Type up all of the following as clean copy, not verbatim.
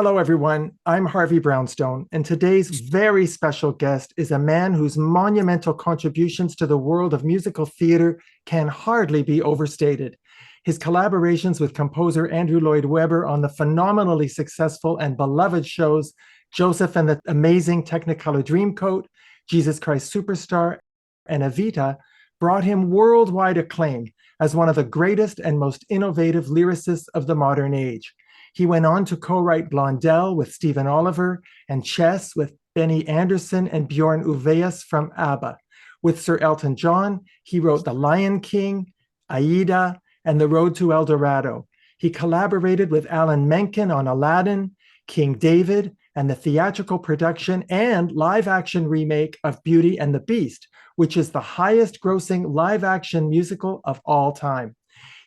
Hello, everyone. I'm Harvey Brownstone, and today's very special guest is a man whose monumental contributions to the world of musical theater can hardly be overstated. His collaborations with composer Andrew Lloyd Webber on the phenomenally successful and beloved shows Joseph and the Amazing Technicolour Dreamcoat, Jesus Christ Superstar, and Evita brought him worldwide acclaim as one of the greatest and most innovative lyricists of the modern age. He went on to co-write Blondel with Stephen Oliver and Chess with Benny Andersson and Bjorn Ulvaeus from ABBA. With Sir Elton John, he wrote The Lion King, Aida, and The Road to El Dorado. He collaborated with Alan Menken on Aladdin, King David, and the theatrical production and live-action remake of Beauty and the Beast, which is the highest-grossing live-action musical of all time.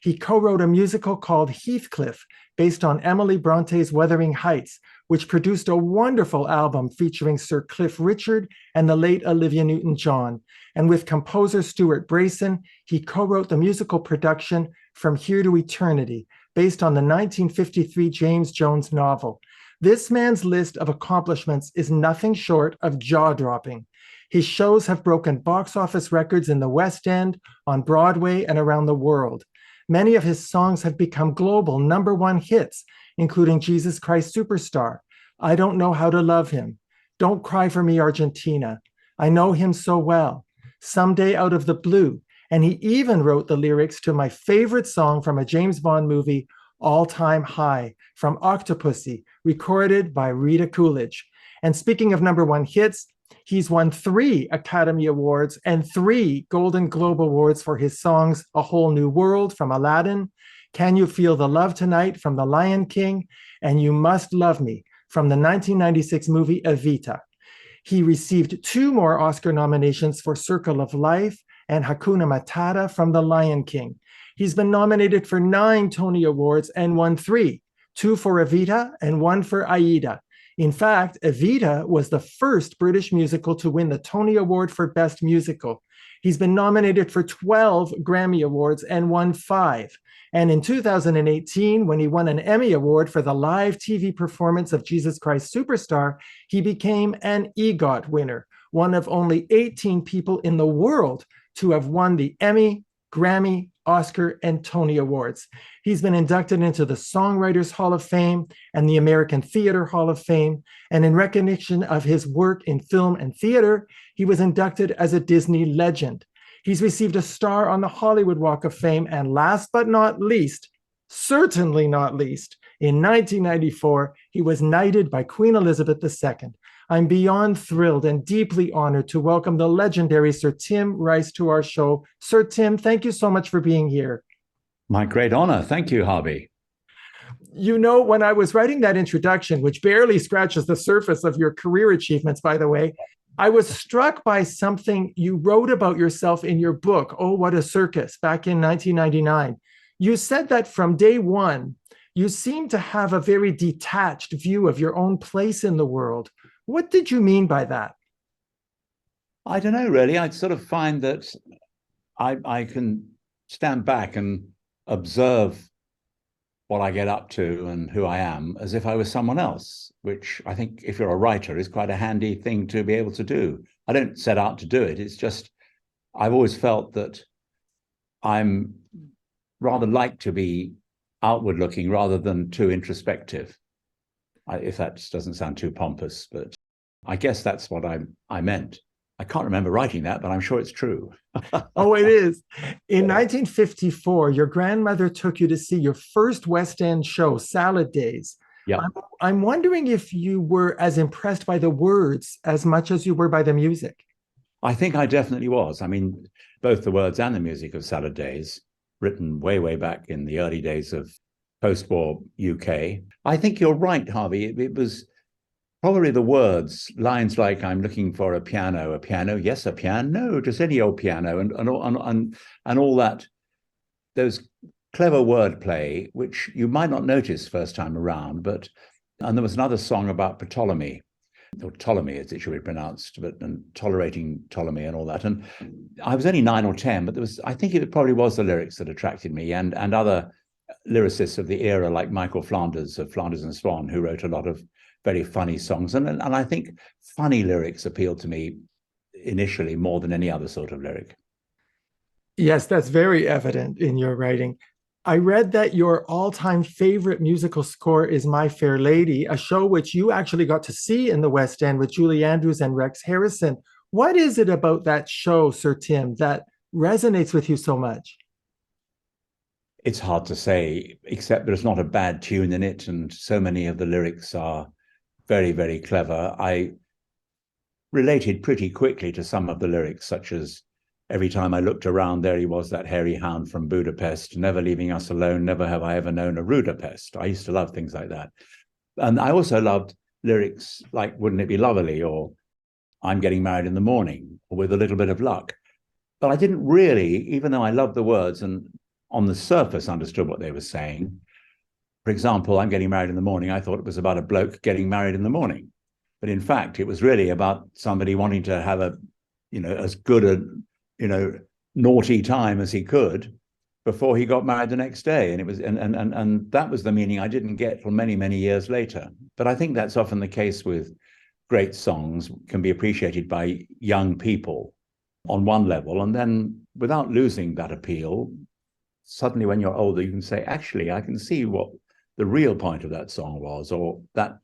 He co-wrote a musical called Heathcliff, based on Emily Bronte's Wuthering Heights, which produced a wonderful album featuring Sir Cliff Richard and the late Olivia Newton-John. And with composer Stuart Brayson, he co-wrote the musical production From Here to Eternity, based on the 1953 James Jones novel. This man's list of accomplishments is nothing short of jaw-dropping. His shows have broken box office records in the West End, on Broadway, and around the world. Many of his songs have become global #1 hits, including Jesus Christ Superstar, I Don't Know How to Love Him, Don't Cry for Me, Argentina, I Know Him So Well, Someday Out of the Blue, and he even wrote the lyrics to my favorite song from a James Bond movie, All Time High, from Octopussy, recorded by Rita Coolidge. And speaking of #1 hits, he's won 3 Academy Awards and 3 Golden Globe Awards for his songs A Whole New World from Aladdin, Can You Feel the Love Tonight from The Lion King, and You Must Love Me from the 1996 movie Evita. He received 2 more Oscar nominations for Circle of Life and Hakuna Matata from The Lion King. He's been nominated for 9 Tony Awards and won 3, 2 for Evita and 1 for Aida. In fact, Evita was the first British musical to win the Tony Award for Best Musical. He's been nominated for 12 Grammy Awards and won 5. And in 2018, when he won an Emmy Award for the live TV performance of Jesus Christ Superstar, he became an EGOT winner, one of only 18 people in the world to have won the Emmy, Grammy, Oscar, and Tony Awards. He's been inducted into the Songwriters Hall of Fame and the American Theater Hall of Fame, and in recognition of his work in film and theater, he was inducted as a Disney legend. He's received a star on the Hollywood Walk of Fame, and last but not least, certainly not least, in 1994, he was knighted by Queen Elizabeth II. I'm beyond thrilled and deeply honored to welcome the legendary Sir Tim Rice to our show. Sir Tim, thank you so much for being here. My great honor. Thank you, Harvey. You know, when I was writing that introduction, which barely scratches the surface of your career achievements, by the way, I was struck by something you wrote about yourself in your book, Oh, What a Circus, back in 1999. You said that from day one, you seemed to have a very detached view of your own place in the world. What did you mean by that? I don't know, really. I sort of find that I can stand back and observe what I get up to and who I am as if I was someone else, which I think if you're a writer is quite a handy thing to be able to do. I don't set out to do it. It's just, I've always felt that I'm rather like to be outward looking rather than too introspective. If that doesn't sound too pompous, but I guess that's what I meant. I can't remember writing that, but I'm sure it's true. Oh, it is. In 1954, your grandmother took you to see your first West End show, Salad Days. Yeah. I'm wondering if you were as impressed by the words as much as you were by the music. I think I definitely was. I mean, both the words and the music of Salad Days, written way, way back in the early days of post-war UK. I think you're right, Harvey. It was probably the words, lines like, I'm looking for a piano, yes, a piano, just any old piano, and all that, those clever wordplay, which you might not notice first time around, and there was another song about Ptolemy, or Ptolemy as it should be pronounced, and tolerating Ptolemy and all that. And I was only 9 or 10, but I think it probably was the lyrics that attracted me and other lyricists of the era like Michael Flanders of Flanders and Swan, who wrote a lot of very funny songs. And I think funny lyrics appealed to me initially more than any other sort of lyric. Yes, that's very evident in your writing. I read that your all-time favorite musical score is My Fair Lady, a show which you actually got to see in the West End with Julie Andrews and Rex Harrison. What is it about that show, Sir Tim, that resonates with you so much? It's hard to say, except there's not a bad tune in it, and so many of the lyrics are very, very clever. I related pretty quickly to some of the lyrics, such as every time I looked around, there he was, that hairy hound from Budapest, never leaving us alone, never have I ever known a ruder pest. I used to love things like that. And I also loved lyrics like Wouldn't It Be Lovely, or I'm Getting Married in the Morning, or With a Little Bit of Luck. But I didn't really, even though I loved the words and on the surface understood what they were saying. For example, I'm Getting Married in the Morning, I thought it was about a bloke getting married in the morning. But in fact, it was really about somebody wanting to have a, as good a, naughty time as he could before he got married the next day. And it was, and that was the meaning I didn't get till many, many years later. But I think that's often the case with great songs, can be appreciated by young people on one level. And then without losing that appeal, suddenly when you're older, you can say, actually, I can see what the real point of that song was, or that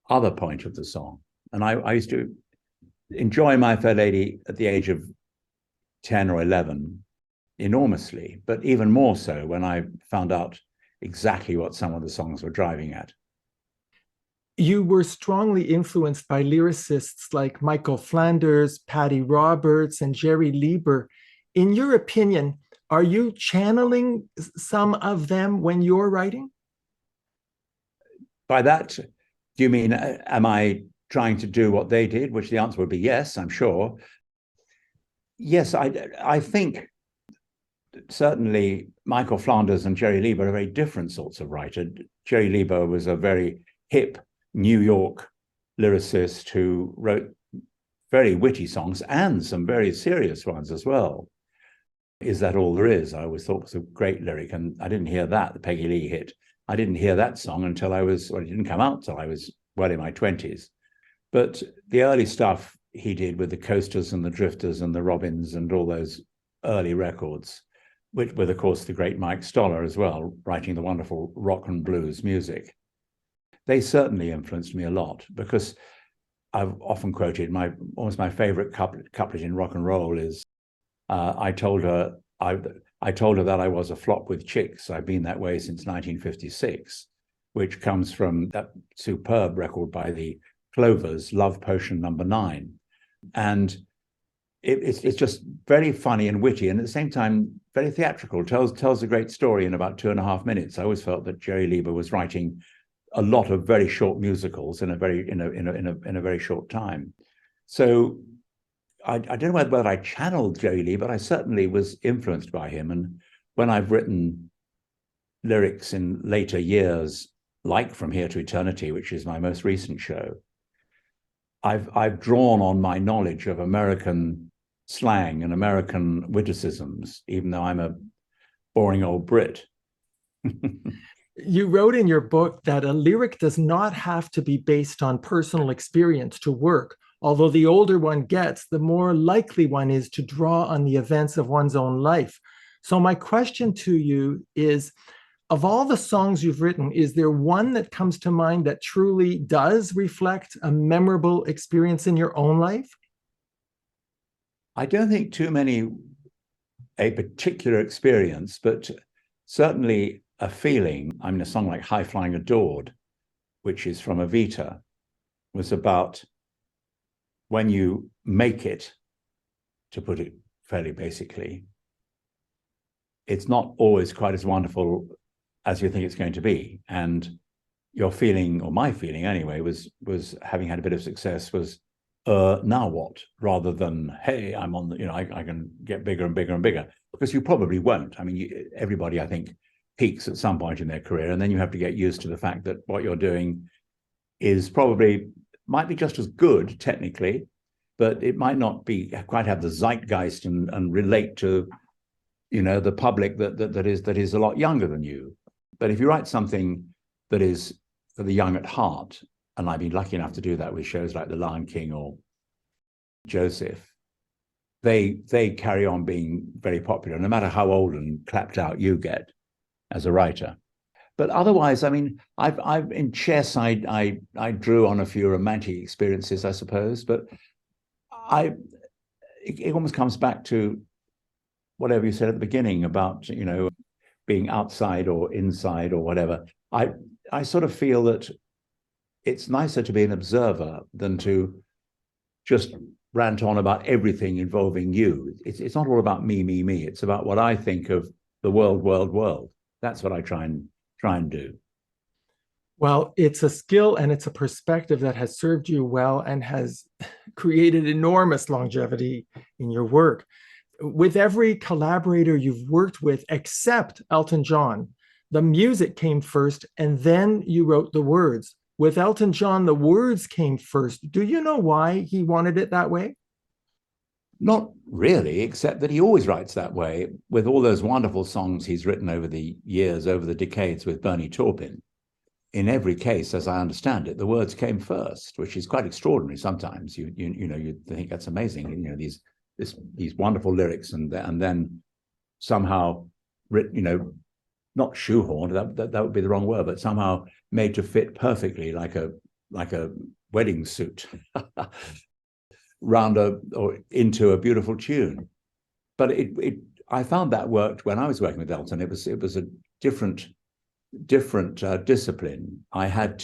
other point of the song. And I used to enjoy My Fair Lady at the age of 10 or 11 enormously, but even more so when I found out exactly what some of the songs were driving at. You were strongly influenced by lyricists like Michael Flanders, Patty Roberts, and Jerry Lieber. In your opinion, are you channeling some of them when you're writing? By that, do you mean, am I trying to do what they did? Which the answer would be yes, I'm sure. Yes, I think certainly Michael Flanders and Jerry Lieber are very different sorts of writer. Jerry Lieber was a very hip New York lyricist who wrote very witty songs and some very serious ones as well. Is That All There Is? I always thought was a great lyric, and I didn't hear that, the Peggy Lee hit. I didn't hear that song until it didn't come out till I was well in my 20s. But the early stuff he did with the Coasters and the Drifters and the Robins and all those early records, which with, of course, the great Mike Stoller as well, writing the wonderful rock and blues music. They certainly influenced me a lot, because I've often quoted almost my favorite couplet in rock and roll is, I told her that I was a flop with chicks. I've been that way since 1956, which comes from that superb record by the Clovers, Love Potion No. 9. And it's just very funny and witty, and at the same time very theatrical. Tells a great story in about 2.5 minutes. I always felt that Jerry Lieber was writing a lot of very short musicals in a very short time. So I don't know whether I channeled Jerry Lee, but I certainly was influenced by him. And when I've written lyrics in later years, like From Here to Eternity, which is my most recent show, I've drawn on my knowledge of American slang and American witticisms, even though I'm a boring old Brit. You wrote in your book that a lyric does not have to be based on personal experience to work. Although the older one gets, the more likely one is to draw on the events of one's own life. So my question to you is, of all the songs you've written, is there one that comes to mind that truly does reflect a memorable experience in your own life? I don't think too many, a particular experience, but certainly a feeling. I mean, a song like High Flying Adored, which is from Evita, was about when you make it, to put it fairly basically, it's not always quite as wonderful as you think it's going to be. And your feeling, or my feeling anyway, was having had a bit of success, was now what? Rather than, hey, I'm on the, I can get bigger and bigger and bigger, because you probably won't. I mean, everybody, I think, peaks at some point in their career, and then you have to get used to the fact that what you're doing is might be just as good technically, but it might not be quite have the zeitgeist and relate to, the public that is a lot younger than you. But if you write something that is for the young at heart, and I've been lucky enough to do that with shows like The Lion King or Joseph, they carry on being very popular, no matter how old and clapped out you get as a writer. But otherwise, I mean, I've in chess, I drew on a few romantic experiences, I suppose, but it almost comes back to whatever you said at the beginning about, you know, being outside or inside or whatever. I sort of feel that it's nicer to be an observer than to just rant on about everything involving you. It's not all about me. It's about what I think of the world. That's what I try and do. Well, it's a skill and it's a perspective that has served you well and has created enormous longevity in your work. With every collaborator you've worked with, except Elton John, the music came first and then you wrote the words. With Elton John, the words came first. Do you know why he wanted it that way? Not really, except that he always writes that way with all those wonderful songs he's written over the years, over the decades with Bernie Taupin. In every case, as I understand it, the words came first, which is quite extraordinary. Sometimes you think that's amazing. You know, these wonderful lyrics and then somehow written, you know, not shoehorned, that would be the wrong word, but somehow made to fit perfectly like a wedding suit or into a beautiful tune. But I found that worked when I was working with Elton. It was a different discipline. I had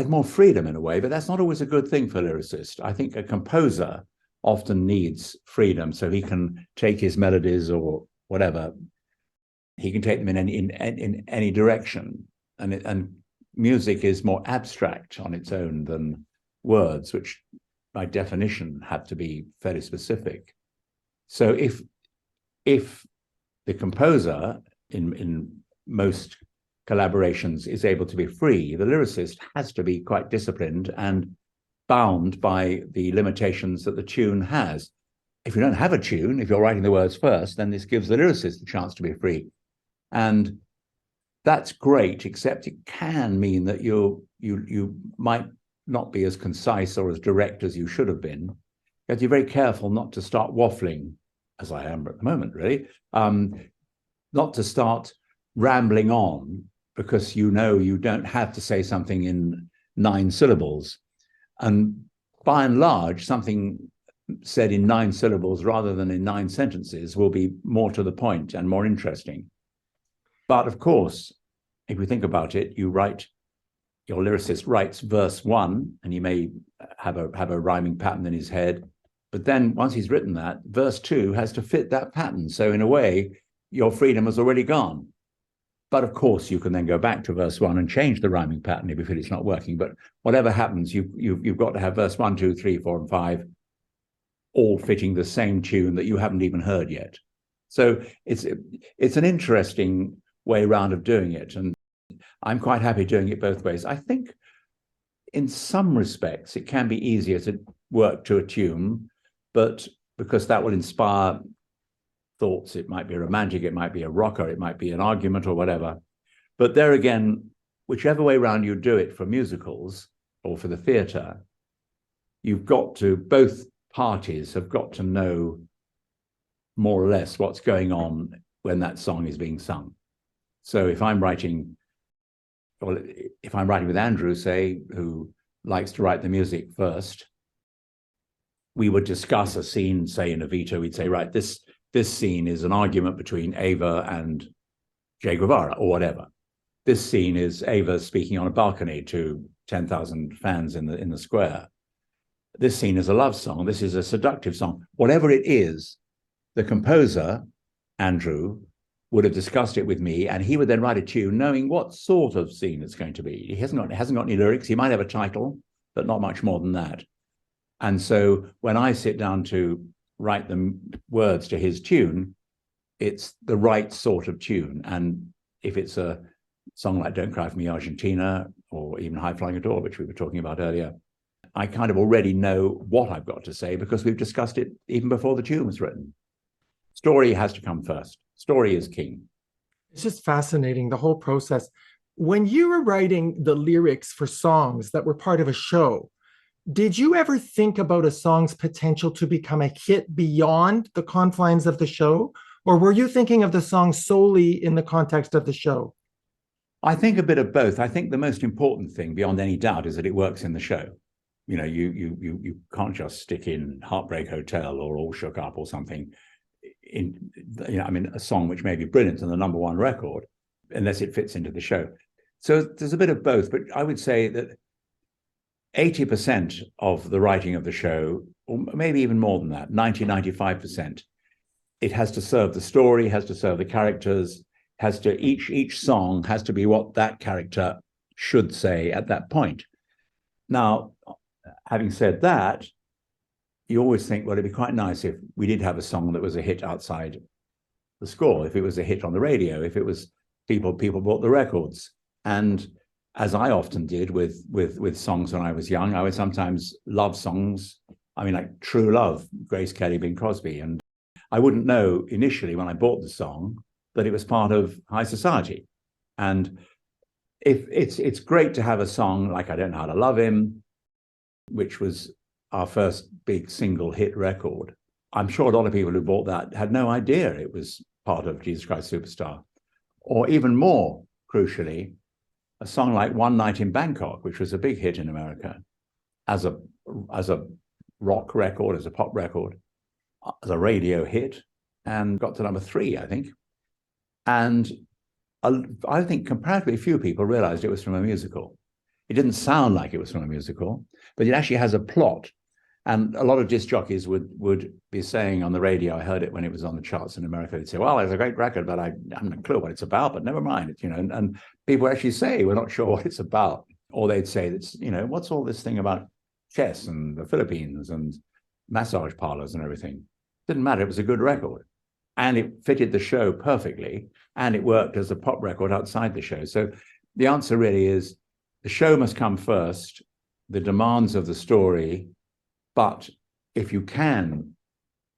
more freedom in a way, but that's not always a good thing for a lyricist. I think a composer often needs freedom so he can take his melodies or whatever, he can take them in any direction. And music is more abstract on its own than words, which by definition have to be fairly specific. So if the composer in most collaborations is able to be free, the lyricist has to be quite disciplined and bound by the limitations that the tune has. If you don't have a tune, if you're writing the words first, then this gives the lyricist a chance to be free. And that's great, except it can mean that you might not be as concise or as direct as you should have been. You have to be very careful not to start waffling, as I am at the moment, really, not to start rambling on because you know you don't have to say something in 9 syllables. And by and large, something said in 9 syllables rather than in 9 sentences will be more to the point and more interesting. But of course, if you think about it, your lyricist writes verse 1 and he may have a rhyming pattern in his head, but then once he's written that, verse 2 has to fit that pattern. So in a way, your freedom has already gone. But of course, you can then go back to verse 1 and change the rhyming pattern if you feel it's not working. But whatever happens, you've got to have verse 1, 2, 3, 4, and 5 all fitting the same tune that you haven't even heard yet. So it's an interesting way round of doing it. And I'm quite happy doing it both ways. I think in some respects, it can be easier to work to a tune, but because that will inspire thoughts. It might be romantic, it might be a rocker, it might be an argument or whatever. But there again, whichever way around you do it for musicals or for the theatre, both parties have got to know more or less what's going on when that song is being sung. So if I'm writing with Andrew, say, who likes to write the music first, we would discuss a scene, say in Evita, we'd say, right, this scene is an argument between Ava and Che Guevara or whatever. This scene is Ava speaking on a balcony to 10,000 fans in the square. This scene is a love song. This is a seductive song. Whatever it is, the composer, Andrew, would have discussed it with me, and he would then write a tune knowing what sort of scene it's going to be. He hasn't got any lyrics. He might have a title, but not much more than that. And so when I sit down to write the words to his tune, it's the right sort of tune. And if it's a song like Don't Cry for Me, Argentina, or even High Flying Adore, which we were talking about earlier, I kind of already know what I've got to say because we've discussed it even before the tune was written. Story has to come first. Story is king. It's just fascinating, the whole process. When you were writing the lyrics for songs that were part of a show, did you ever think about a song's potential to become a hit beyond the confines of the show? Or were you thinking of the song solely in the context of the show? I think a bit of both. I think the most important thing, beyond any doubt, is that it works in the show. You know, you can't just stick in Heartbreak Hotel or All Shook Up or something in, you know, I mean, a song which may be brilliant and the number one record, unless it fits into the show. So there's a bit of both, but I would say that 80% of the writing of the show, or maybe even more than that, 95%, it has to serve the story, has to serve the characters, has to, each song has to be what that character should say at that point. Now, having said that, you always think, well, it'd be quite nice if we did have a song that was a hit outside the score, if it was a hit on the radio, if it was people bought the records. And as I often did with songs when I was young, I would sometimes love songs. I mean, like True Love, Grace Kelly, Bing Crosby. And I wouldn't know initially when I bought the song that it was part of high society. And if it's great to have a song like I Don't Know How to Love Him, which was our first big single hit record. I'm sure a lot of people who bought that had no idea it was part of Jesus Christ Superstar. Or even more crucially, a song like One Night in Bangkok, which was a big hit in America as a rock record, as a pop record, as a radio hit, and got to number 3, I think. And I think comparatively few people realized it was from a musical. It didn't sound like it was from a musical, but it actually has a plot. And a lot of disc jockeys would be saying on the radio, I heard it when it was on the charts in America, they'd say, well, it's a great record, but I haven't a clue what it's about, but never mind. You know, and people actually say, we're not sure what it's about. Or they'd say, that's, you know, what's all this thing about chess and the Philippines and massage parlors and everything? Didn't matter, it was a good record. And it fitted the show perfectly, and it worked as a pop record outside the show. So the answer really is, the show must come first, the demands of the story, but if you can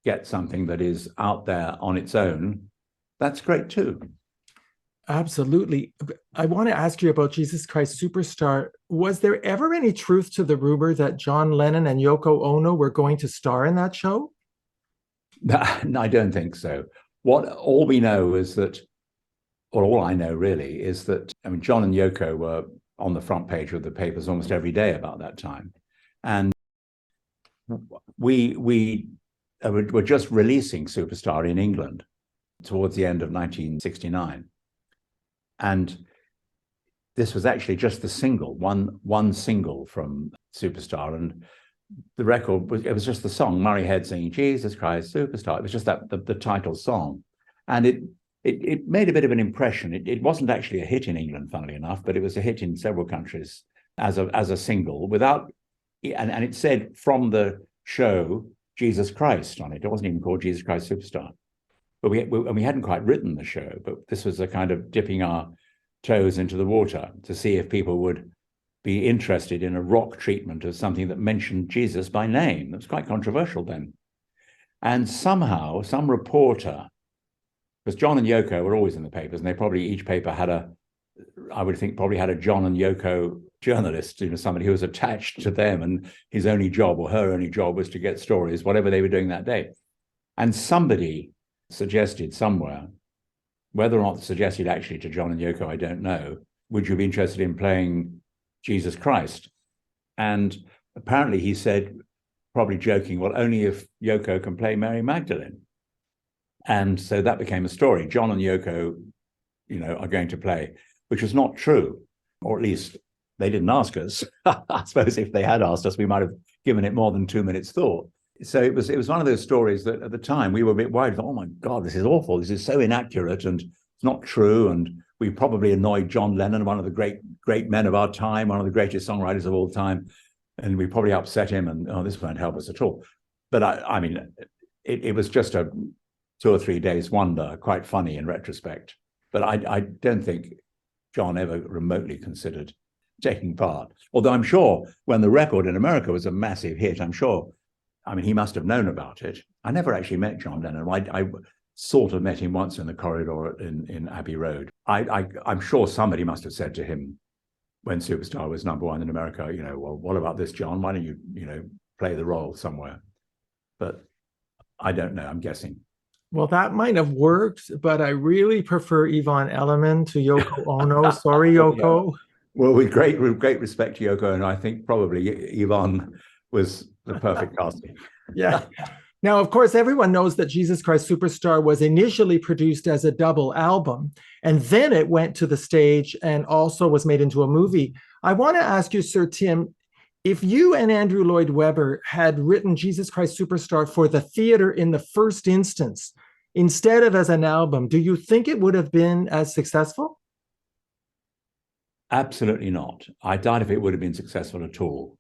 get something that is out there on its own, that's great too. Absolutely. I want to ask you about Jesus Christ Superstar. Was there ever any truth to the rumor that John Lennon and Yoko Ono were going to star in that show? No, I don't think so. All we know is that, or all I know really, is that, I mean, John and Yoko were on the front page of the papers almost every day about that time. And we were just releasing Superstar in England towards the end of 1969. And this was actually just the single, one single from Superstar. And the record it was just the song, Murray Head singing Jesus Christ Superstar. It was just that the title song. And it made a bit of an impression. It wasn't actually a hit in England, funnily enough, but it was a hit in several countries as a single without, and it said from the show Jesus Christ on it. It wasn't even called Jesus Christ Superstar. But we hadn't quite written the show, but this was a kind of dipping our toes into the water to see if people would be interested in a rock treatment of something that mentioned Jesus by name. That was quite controversial then. And somehow, some reporter, because John and Yoko were always in the papers, and they probably, each paper had I would think probably had a John and Yoko journalist, you know, somebody who was attached to them, and his only job or her only job was to get stories, whatever they were doing that day. And somebody suggested somewhere, whether or not suggested actually to John and Yoko, I don't know, would you be interested in playing Jesus Christ? And apparently he said, probably joking, well, only if Yoko can play Mary Magdalene. And so that became a story. John and Yoko, you know, are going to play, which was not true, or at least they didn't ask us. I suppose if they had asked us, we might have given it more than 2 minutes thought. So it was one of those stories that at the time we were a bit worried. Oh my God, this is awful. This is so inaccurate and it's not true. And we probably annoyed John Lennon, one of the great men of our time, one of the greatest songwriters of all time. And we probably upset him, and this won't help us at all. But I mean, it was just a 2 or 3 days wonder, quite funny in retrospect. But I don't think John ever remotely considered taking part. Although I'm sure when the record in America was a massive hit, I'm sure, I mean, he must have known about it. I never actually met John Lennon. sort of met him once in the corridor in Abbey Road. I'm sure somebody must have said to him when Superstar was #1 in America, well, what about this, John? Why don't you, play the role somewhere? But I don't know, I'm guessing. Well, that might have worked, but I really prefer Yvonne Elliman to Yoko Ono. Sorry, Yoko. Yeah. Well, with great respect to Yoko Ono, I think probably Yvonne was the perfect casting. Yeah. Now, of course, everyone knows that Jesus Christ Superstar was initially produced as a double album, and then it went to the stage and also was made into a movie. I want to ask you, Sir Tim, if you and Andrew Lloyd Webber had written Jesus Christ Superstar for the theater in the first instance, instead of as an album, do you think it would have been as successful? Absolutely not. I doubt if it would have been successful at all.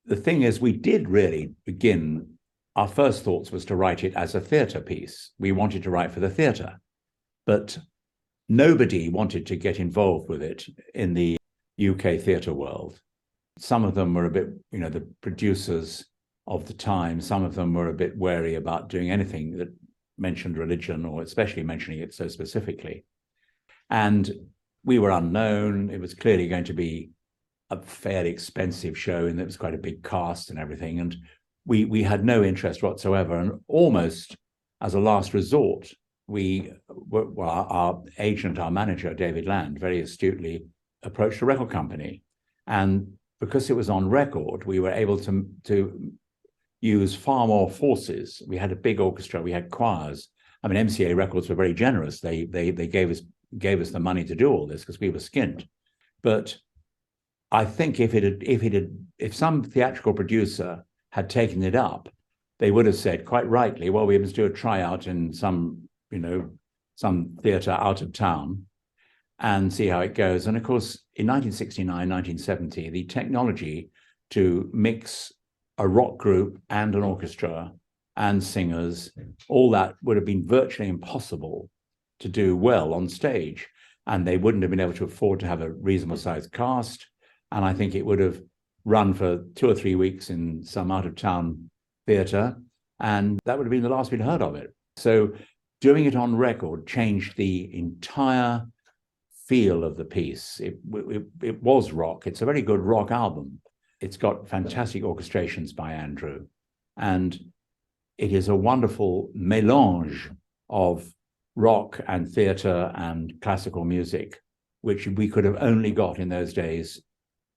The thing is, we did really begin, our first thoughts was to write it as a theatre piece. We wanted to write for the theatre, but nobody wanted to get involved with it in the UK theatre world. Some of them were a bit, the producers of the time, some of them were a bit wary about doing anything that mentioned religion, or especially mentioning it so specifically. And we were unknown. It was clearly going to be a fairly expensive show, and it was quite a big cast and everything. And we had no interest whatsoever. And almost as a last resort, our agent, our manager, David Land, very astutely approached a record company. And because it was on record, we were able to use far more forces. We had a big orchestra, we had choirs. I mean, MCA Records were very generous. They gave us the money to do all this because we were skint. But I think if some theatrical producer had taken it up, they would have said quite rightly, well, we must do a tryout in some theater out of town and see how it goes. And of course, in 1969, 1970, the technology to mix a rock group and an orchestra and singers, all that would have been virtually impossible to do well on stage. And they wouldn't have been able to afford to have a reasonable sized cast. And I think it would have run for 2 or 3 weeks in some out-of-town theatre, and that would have been the last we'd heard of it. So doing it on record changed the entire feel of the piece. It was rock. It's a very good rock album. It's got fantastic orchestrations by Andrew, and it is a wonderful mélange of rock and theatre and classical music, which we could have only got in those days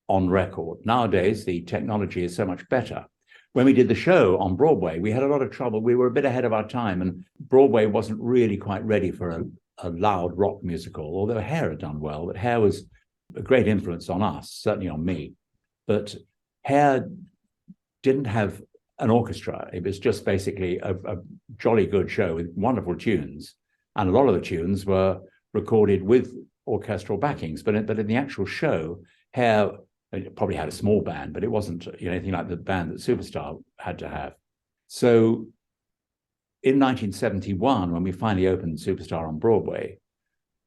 on record. Nowadays, the technology is so much better. When we did the show on Broadway, we had a lot of trouble. We were a bit ahead of our time, and Broadway wasn't really quite ready for a loud rock musical, although Hair had done well. But Hair was a great influence on us, certainly on me. But Hair didn't have an orchestra. It was just basically a jolly good show with wonderful tunes. And a lot of the tunes were recorded with orchestral backings. But in the actual show, Hair probably had a small band, but it wasn't anything like the band that Superstar had to have. So in 1971, when we finally opened Superstar on Broadway,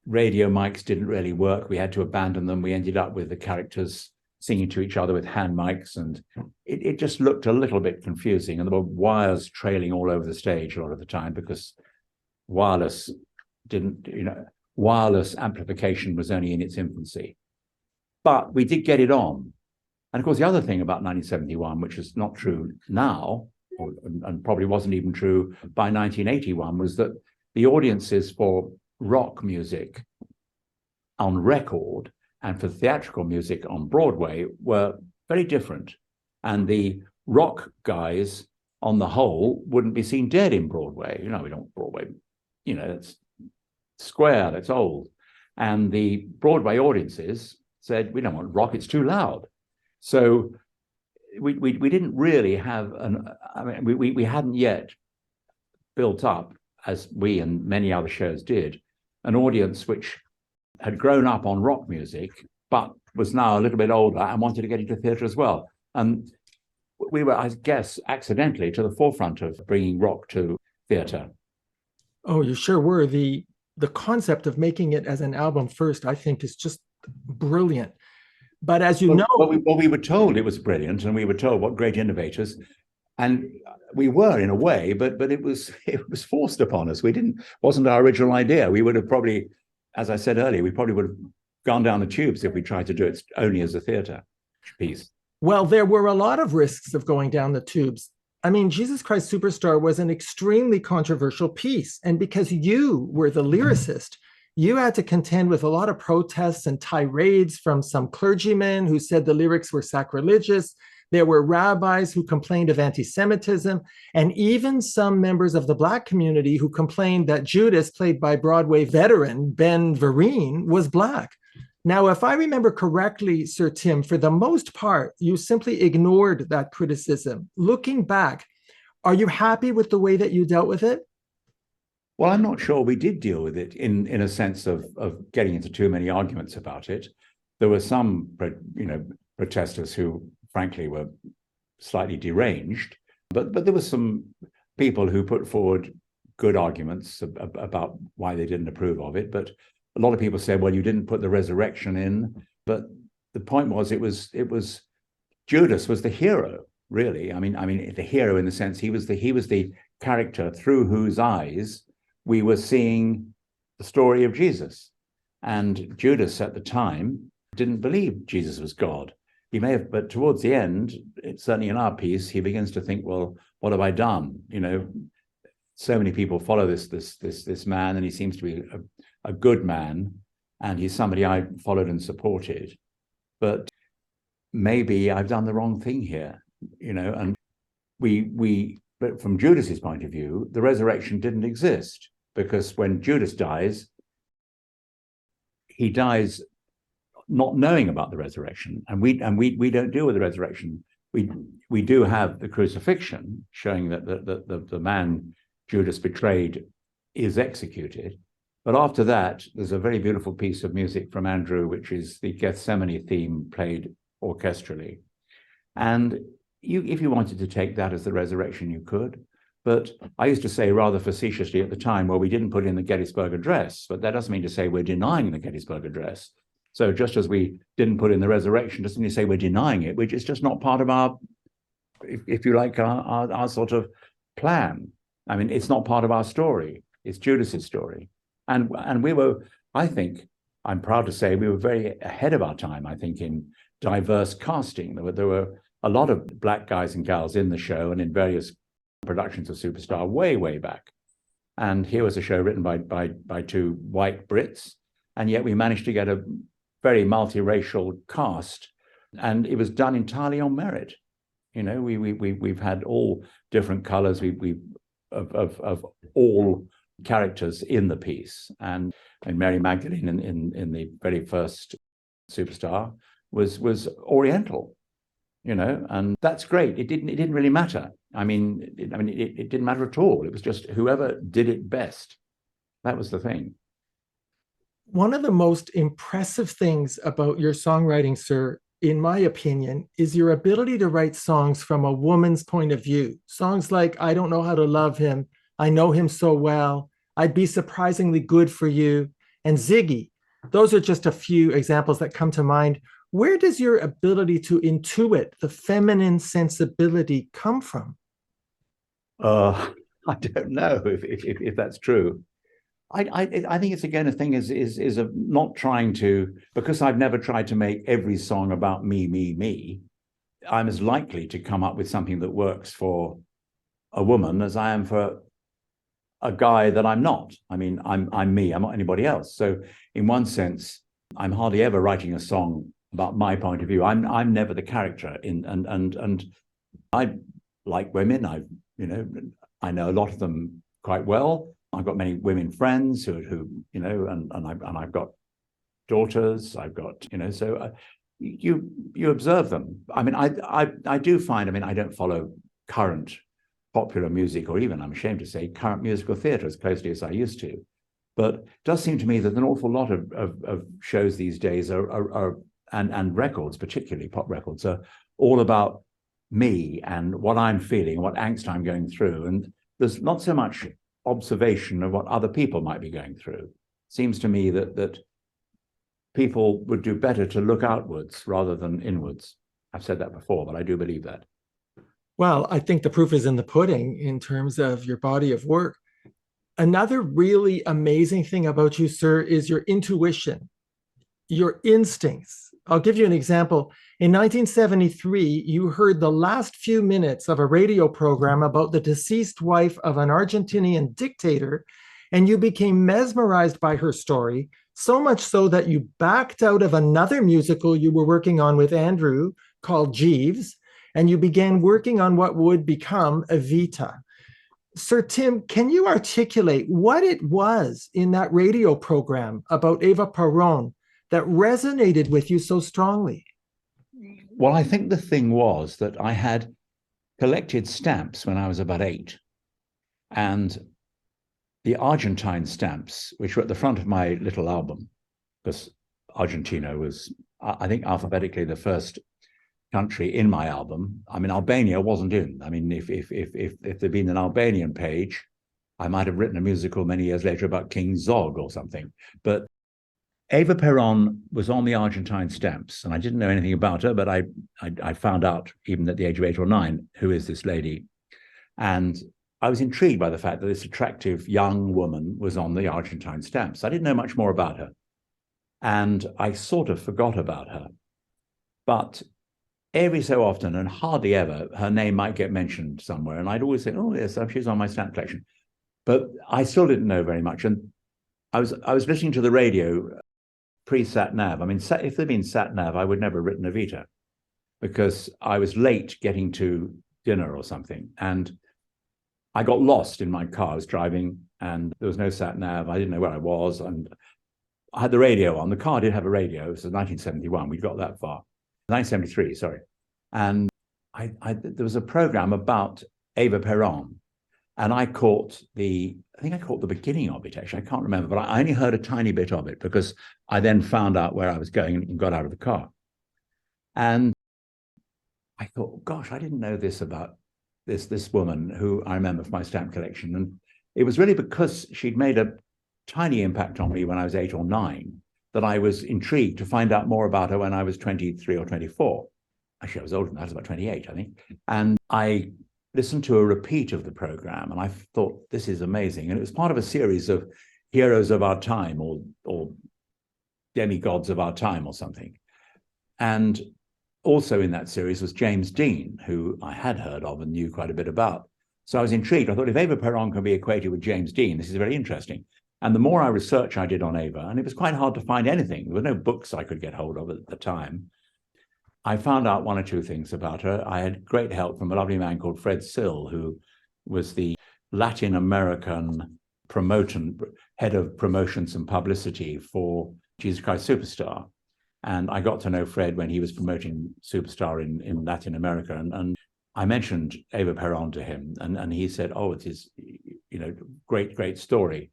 radio mics didn't really work. We had to abandon them. We ended up with the characters singing to each other with hand mics, and it just looked a little bit confusing. And there were wires trailing all over the stage a lot of the time because wireless amplification was only in its infancy. But we did get it on. And of course, the other thing about 1971, which is not true now, and probably wasn't even true by 1981, was that the audiences for rock music on record and for theatrical music on Broadway were very different. And the rock guys, on the whole, wouldn't be seen dead in Broadway. We don't Broadway, it's square, that's old. And the Broadway audiences said, we don't want rock, it's too loud. So we didn't really have we hadn't yet built up, as we and many other shows did, an audience which had grown up on rock music, but was now a little bit older and wanted to get into theatre as well. And we were, I guess, accidentally to the forefront of bringing rock to theatre. Oh, you sure were. The concept of making it as an album first, I think, is just brilliant. But as you know, we were told it was brilliant, and we were told what great innovators. And we were in a way, but it was forced upon us. Wasn't our original idea. We would have probably, as I said earlier, we probably would have gone down the tubes if we tried to do it only as a theatre piece. Well, there were a lot of risks of going down the tubes. I mean, Jesus Christ Superstar was an extremely controversial piece. And because you were the lyricist, you had to contend with a lot of protests and tirades from some clergymen who said the lyrics were sacrilegious. There were rabbis who complained of anti-Semitism, and even some members of the Black community who complained that Judas, played by Broadway veteran Ben Vereen, was Black. Now, if I remember correctly, Sir Tim, for the most part, you simply ignored that criticism. Looking back, are you happy with the way that you dealt with it? Well, I'm not sure we did deal with it in a sense of getting into too many arguments about it. There were some, protesters who, frankly, were slightly deranged, but there were some people who put forward good arguments about why they didn't approve of it. But a lot of people said, well, you didn't put the resurrection in. But the point was, it was Judas was the hero, really. I mean, the hero in the sense he was the character through whose eyes we were seeing the story of Jesus. And Judas at the time didn't believe Jesus was God. He may have, but towards the end, certainly in our piece, he begins to think, well, what have I done? So many people follow this man, and he seems to be a good man, and he's somebody I followed and supported. But maybe I've done the wrong thing here, and but from Judas's point of view, the resurrection didn't exist, because when Judas dies, he dies not knowing about the resurrection, and we don't deal with the resurrection. We do have the crucifixion showing that the man Judas betrayed is executed, but after that, there's a very beautiful piece of music from Andrew, which is the Gethsemane theme played orchestrally, and if you wanted to take that as the resurrection, you could. But I used to say rather facetiously at the time, well, we didn't put in the Gettysburg Address, but that doesn't mean to say we're denying the Gettysburg Address. So just as we didn't put in the resurrection, doesn't mean to say we're denying it, which is just not part of our, if you like, our sort of plan. I mean, it's not part of our story. It's Judas's story. And we were, I think, I'm proud to say, we were very ahead of our time, I think, in diverse casting. There were a lot of Black guys and gals in the show and in various productions of Superstar way back. And here was a show written by two white Brits, and yet we managed to get a very multiracial cast, and it was done entirely on merit. We've had all different colors of all characters in the piece, and Mary Magdalene in the very first Superstar was Oriental, and that's great. It didn't really matter. I mean, it didn't matter at all. It was just whoever did it best. That was the thing. One of the most impressive things about your songwriting, sir, in my opinion, is your ability to write songs from a woman's point of view. Songs like I Don't Know How to Love Him, I Know Him So Well, I'd Be Surprisingly Good for You, and Ziggy. Those are just a few examples that come to mind. Where does your ability to intuit the feminine sensibility come from? I don't know if that's true. I think it's again a thing is of not trying to, because I've never tried to make every song about me. I'm as likely to come up with something that works for a woman as I am for a guy that I'm not. I mean, I'm me. I'm not anybody else. So in one sense, I'm hardly ever writing a song about my point of view. I'm never the character and I like women. I know a lot of them quite well. I've got many women friends who and I've got daughters. I've got so you observe them. I mean, I do find. I mean, I don't follow current popular music, or even, I'm ashamed to say, current musical theatre as closely as I used to. But it does seem to me that an awful lot of shows these days are and records, particularly pop records, are all about me and what I'm feeling, what angst I'm going through, and there's not so much observation of what other people might be going through. Seems to me that people would do better to look outwards rather than inwards. I've said that before, but I do believe that. Well, I think the proof is in the pudding in terms of your body of work. Another really amazing thing about you, sir, is your intuition, your instincts. I'll give you an example. In 1973, you heard the last few minutes of a radio program about the deceased wife of an Argentinian dictator, and you became mesmerized by her story, so much so that you backed out of another musical you were working on with Andrew called Jeeves, and you began working on what would become Evita. Sir Tim, can you articulate what it was in that radio program about Eva Peron that resonated with you so strongly? Well, I think the thing was that I had collected stamps when I was about 8. And the Argentine stamps, which were at the front of my little album, because Argentina was, I think, alphabetically the first country in my album. I mean, Albania wasn't in. I mean, if there'd been an Albanian page, I might have written a musical many years later about King Zog or something. But Eva Peron was on the Argentine stamps, and I didn't know anything about her, but I found out, even at the age of 8 or 9, who is this lady. And I was intrigued by the fact that this attractive young woman was on the Argentine stamps. I didn't know much more about her, and I sort of forgot about her. But every so often, and hardly ever, her name might get mentioned somewhere, and I'd always say, oh, yes, she's on my stamp collection. But I still didn't know very much. And I was listening to the radio pre-sat nav. I mean, if there'd been sat nav, I would never have written Evita, because I was late getting to dinner or something. And I got lost in my car. I was driving and there was no sat nav. I didn't know where I was. And I had the radio on. The car did have a radio. It was 1971. We got that far. 1973, sorry. And there was a program about Eva Peron. And I think I caught the beginning of it, actually. I can't remember, but I only heard a tiny bit of it because I then found out where I was going and got out of the car. And I thought, gosh, I didn't know this about this woman who I remember from my stamp collection. And it was really because she'd made a tiny impact on me when I was 8 or 9 that I was intrigued to find out more about her when I was 23 or 24. Actually, I was older than that. I was about 28, I think. And I listened to a repeat of the program, and I thought, this is amazing. And it was part of a series of heroes of our time, or demigods of our time or something. And also in that series was James Dean, who I had heard of and knew quite a bit about. So I was intrigued. I thought, if Eva Peron can be equated with James Dean, this is very interesting. And the more research I did on Eva, and it was quite hard to find anything. There were no books I could get hold of at the time. I found out 1 or 2 things about her. I had great help from a lovely man called Fred Sill, who was the Latin American head of promotions and publicity for Jesus Christ Superstar. And I got to know Fred when he was promoting Superstar in Latin America. And I mentioned Eva Peron to him, and he said, oh, it is, great, great story.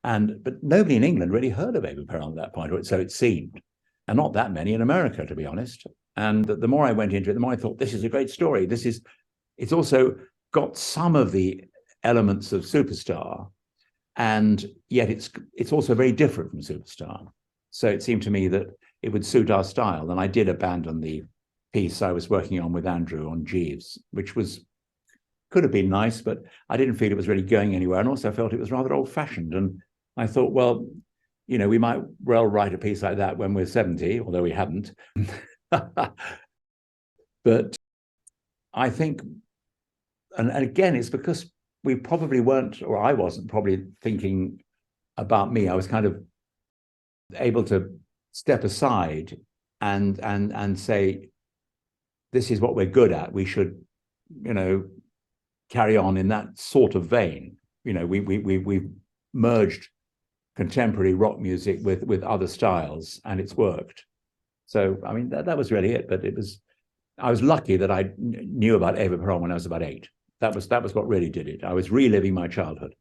But nobody in England really heard of Eva Peron at that point, or so it seemed. And not that many in America, to be honest. And the more I went into it, the more I thought, this is a great story. It's also got some of the elements of Superstar, and yet it's also very different from Superstar. So it seemed to me that it would suit our style. And I did abandon the piece I was working on with Andrew on Jeeves, which could have been nice, but I didn't feel it was really going anywhere. And also I felt it was rather old-fashioned. And I thought, well, we might well write a piece like that when we're 70, although we haven't. But I think, and again, it's because we probably weren't, or I wasn't probably thinking about me. I was kind of able to step aside and say, this is what we're good at. We should, carry on in that sort of vein. We've merged contemporary rock music with other styles, and it's worked. So, I mean, that was really it. But I was lucky that I knew about Eva Peron when I was about 8. That was what really did it. I was reliving my childhood.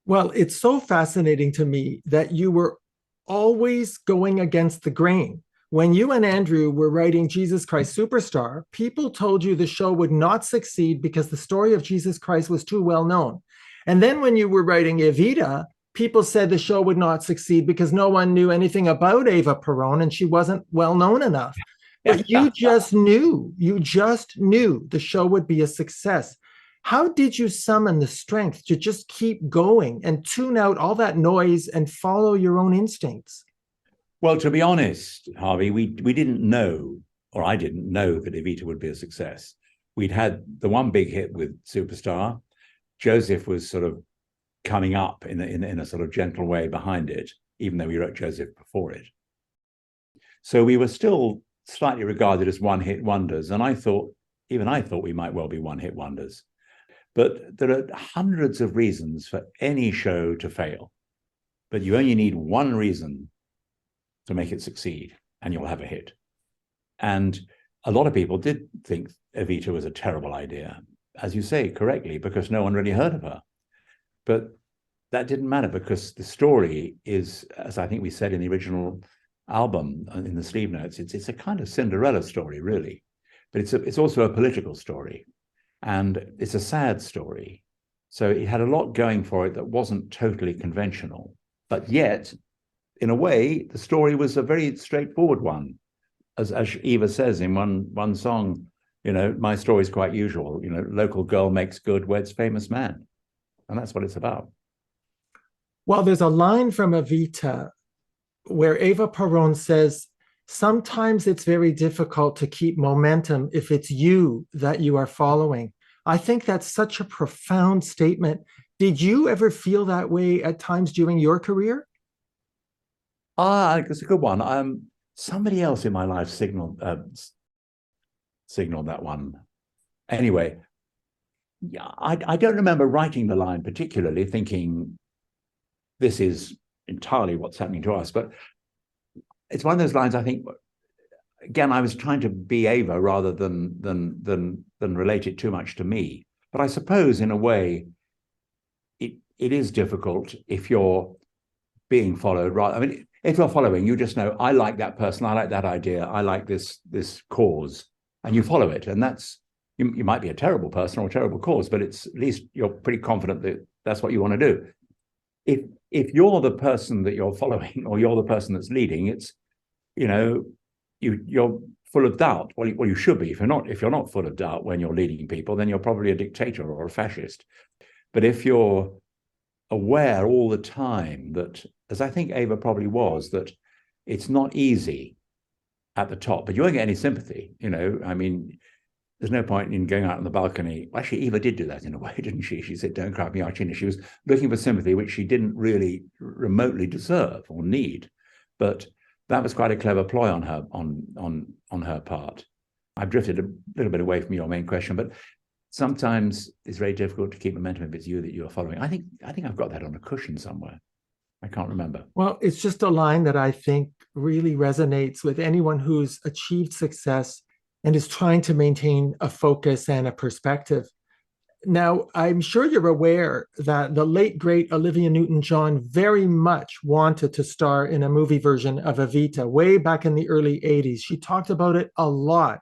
Well, it's so fascinating to me that you were always going against the grain. When you and Andrew were writing Jesus Christ Superstar, people told you the show would not succeed because the story of Jesus Christ was too well known. And then when you were writing Evita, people said the show would not succeed because no one knew anything about Eva Peron and she wasn't well known enough. But you just knew the show would be a success. How did you summon the strength to just keep going and tune out all that noise and follow your own instincts? Well, to be honest, Harvey, we didn't know, or I didn't know, that Evita would be a success. We'd had the one big hit with Superstar. Joseph was sort of coming up in a sort of gentle way behind it, even though we wrote Joseph before it. So we were still slightly regarded as one-hit wonders, and I thought we might well be one-hit wonders. But there are hundreds of reasons for any show to fail, but you only need one reason to make it succeed, and you'll have a hit. And a lot of people did think Evita was a terrible idea, as you say correctly, because no one really heard of her. But that didn't matter, because the story is, as I think we said in the original album, in the sleeve notes, it's a kind of Cinderella story, really. But it's also a political story, and it's a sad story. So it had a lot going for it that wasn't totally conventional. But yet, in a way, the story was a very straightforward one. As Eva says in one song, my story is quite usual. Local girl makes good, weds famous man. And that's what it's about. Well, there's a line from Evita where Eva Peron says, sometimes it's very difficult to keep momentum if it's you that you are following. I think that's such a profound statement. Did you ever feel that way at times during your career? It's a good one. Somebody else in my life signaled that one. Anyway, yeah, I don't remember writing the line particularly, thinking this is entirely what's happening to us. But it's one of those lines. I think, again, I was trying to be Ava rather than relate it too much to me. But I suppose, in a way, it is difficult if you're being followed. Right? I mean, if you're following, you just know, I like that person, I like that idea, I like this cause, and you follow it. And that's, you might be a terrible person or a terrible cause, but it's at least you're pretty confident that that's what you want to do. If you're the person that you're following, or you're the person that's leading, it's, you're full of doubt. Well, you should be. If you're not full of doubt when you're leading people, then you're probably a dictator or a fascist. But if you're aware all the time that, as I think Ava probably was, that it's not easy at the top, but you won't get any sympathy. I mean, there's no point in going out on the balcony. Well, actually, Eva did do that in a way, didn't she? She said, "Don't cry me, Archina." She was looking for sympathy, which she didn't really remotely deserve or need. But that was quite a clever ploy on her part. I've drifted a little bit away from your main question, but sometimes it's very difficult to keep momentum if it's you that you're following. I think I've got that on a cushion somewhere. I can't remember. Well, it's just a line that I think really resonates with anyone who's achieved success and is trying to maintain a focus and a perspective. Now, I'm sure you're aware that the late, great Olivia Newton-John very much wanted to star in a movie version of Evita way back in the early 80s. She talked about it a lot,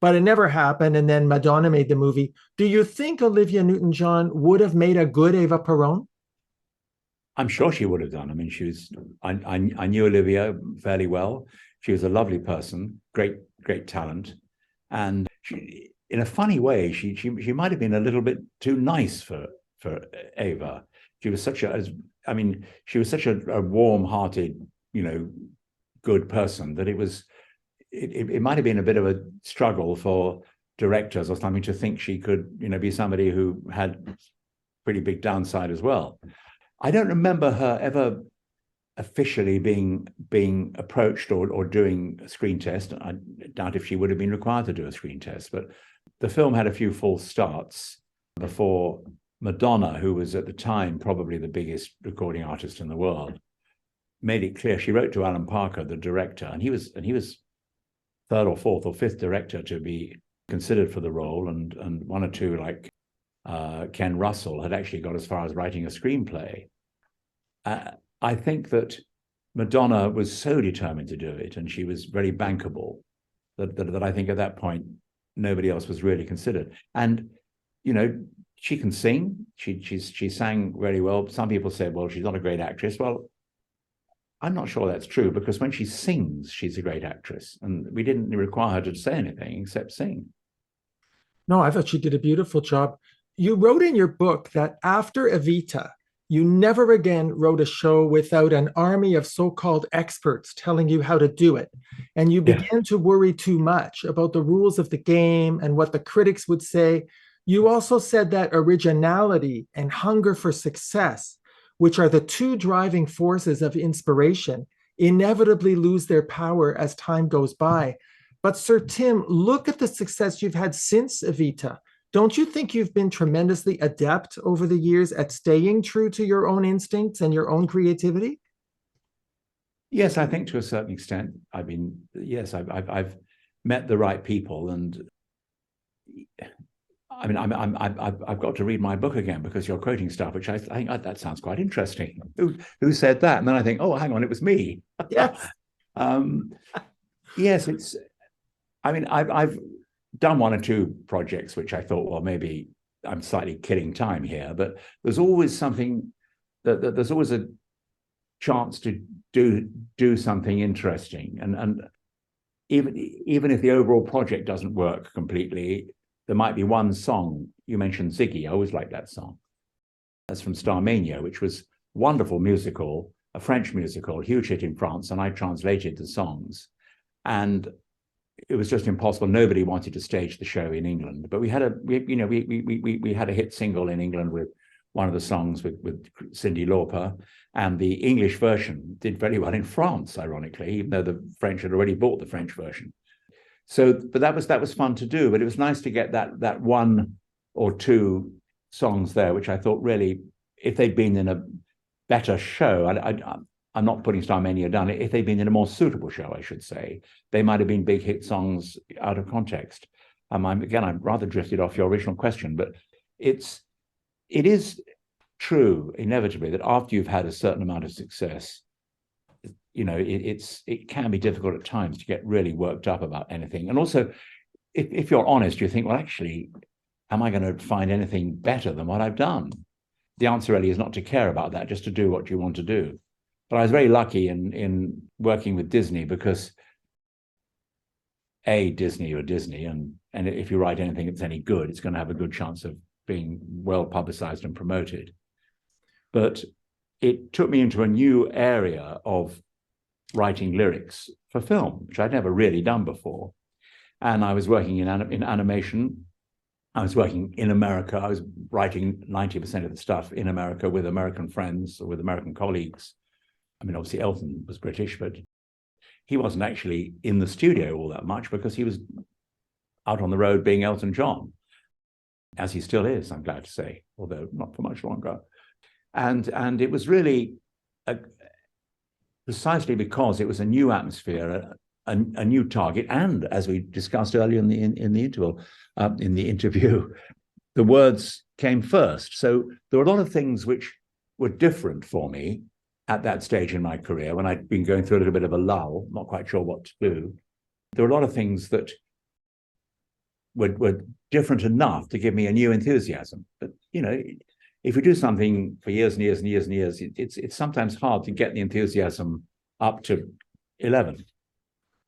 but it never happened. And then Madonna made the movie. Do you think Olivia Newton-John would have made a good Eva Peron? I'm sure she would have done. I mean, I knew Olivia fairly well. She was a lovely person, great talent. And she, in a funny way, she might have been a little bit too nice for Ava. She was such a warm-hearted, good person that it might have been a bit of a struggle for directors or something to think she could, be somebody who had pretty big downside as well. I don't remember her ever officially being approached or doing a screen test. I doubt if she would have been required to do a screen test, but the film had a few false starts before Madonna, who was at the time probably the biggest recording artist in the world, made it clear. She wrote to Alan Parker, the director, and he was third or fourth or fifth director to be considered for the role, and one or two, like Ken Russell, had actually got as far as writing a screenplay. I think that Madonna was so determined to do it, and she was very bankable, that I think at that point nobody else was really considered. And she can sing. She sang very well. Some people said, well, she's not a great actress. Well, I'm not sure that's true, because when she sings, she's a great actress, and we didn't require her to say anything except sing. No, I thought she did a beautiful job. You wrote in your book that after Evita, you never again wrote a show without an army of so-called experts telling you how to do it. And you Yeah. began to worry too much about the rules of the game and what the critics would say. You also said that originality and hunger for success, which are the two driving forces of inspiration, inevitably lose their power as time goes by. But Sir Tim, look at the success you've had since Evita. Don't you think you've been tremendously adept over the years at staying true to your own instincts and your own creativity? Yes, I think to a certain extent. Yes, I've met the right people, and I've got to read my book again, because you're quoting stuff which I think that sounds quite interesting. Who said that? And then I think, oh, hang on, it was me. Yes. Yes, it's. I've done one or two projects which I thought, well, maybe I'm slightly killing time here, but there's always something there's always a chance to do something interesting, and even if the overall project doesn't work completely, there might be one song. You mentioned Ziggy. I always liked that song. That's from Starmania, which was wonderful musical, a French musical, huge hit in France, and I translated the songs, and it was just impossible. Nobody wanted to stage the show in England, but we had a hit single in England with one of the songs with Cyndi Lauper, and the English version did very well in France, ironically, even though the French had already bought the French version. So, but that was fun to do. But it was nice to get that one or two songs there, which I thought really, if they'd been in a better show, I'm not putting Starmania down. If they'd been in a more suitable show, I should say, they might have been big hit songs out of context. I've rather drifted off your original question, but it is true, inevitably, that after you've had a certain amount of success, it can be difficult at times to get really worked up about anything. And also, if you're honest, you think, well, actually, am I going to find anything better than what I've done? The answer really is not to care about that, just to do what you want to do. But I was very lucky in working with Disney, because Disney, and if you write anything that's any good, it's going to have a good chance of being well publicized and promoted. But it took me into a new area of writing lyrics for film, which I'd never really done before. And I was working in animation. I was working in America. I was writing 90% of the stuff in America with American friends or with American colleagues. Obviously Elton was British, but he wasn't actually in the studio all that much, because he was out on the road being Elton John, as he still is, I'm glad to say, although not for much longer. And it was really precisely because it was a new atmosphere, a new target, and as we discussed earlier in the interview, the words came first. So there were a lot of things which were different for me at that stage in my career, when I'd been going through a little bit of a lull, not quite sure what to do. There were a lot of things that were different enough to give me a new enthusiasm. But, if you do something for years and years and years and years, it's sometimes hard to get the enthusiasm up to 11.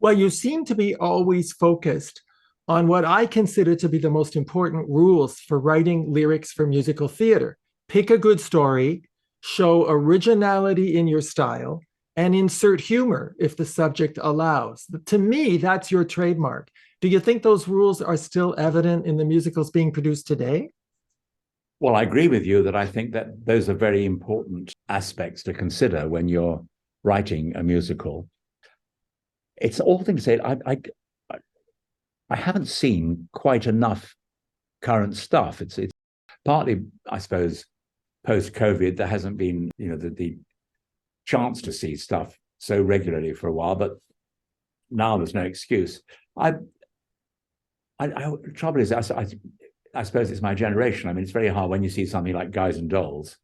Well, you seem to be always focused on what I consider to be the most important rules for writing lyrics for musical theater. Pick a good story, show originality in your style, and insert humor if the subject allows. To me, that's your trademark. Do you think those rules are still evident in the musicals being produced today? Well, I agree with you that I think that those are very important aspects to consider when you're writing a musical. It's an awful thing to say. I haven't seen quite enough current stuff. It's partly, I suppose, post-COVID, there hasn't been, the chance to see stuff so regularly for a while, but now there's no excuse. Trouble is, I suppose it's my generation. It's very hard when you see something like Guys and Dolls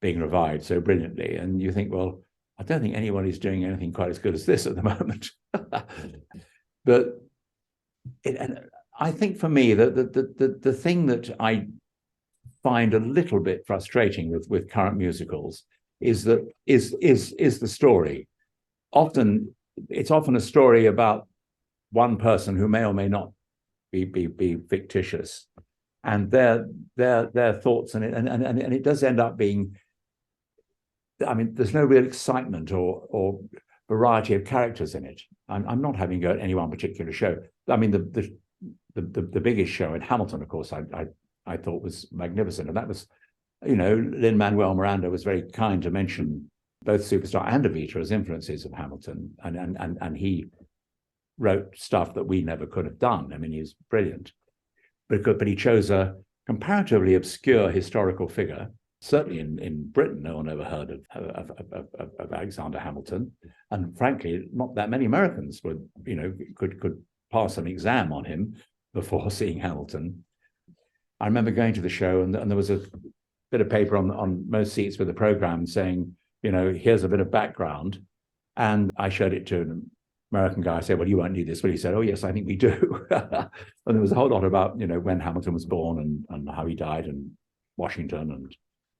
being revived so brilliantly, and you think, well, I don't think anyone is doing anything quite as good as this at the moment. But I think for me, the thing that I find a little bit frustrating with current musicals is the story. it's often a story about one person who may or may not be fictitious, and their thoughts, and it does end up being, I mean, there's no real excitement or variety of characters in it. I'm not having go at any one particular show. I mean, the biggest show in Hamilton, of course, I thought was magnificent, and that was, you know, Lin-ManuelMiranda was very kind to mention both Superstar and Evita as influences of Hamilton, and he wrote stuff that we never could have done. I mean, he was brilliant, but he chose a comparatively obscure historical figure. Certainly in Britain, no one ever heard of Alexander Hamilton, and frankly, not that many Americans would, you know, could pass an exam on him before seeing Hamilton. I remember going to the show, and there was a bit of paper on most seats with the program saying, you know, here's a bit of background, and I showed it to an American guy. I said, well, you won't need this. But he said, oh yes, I think we do. And there was a whole lot about, you know, when Hamilton was born and how he died, and Washington and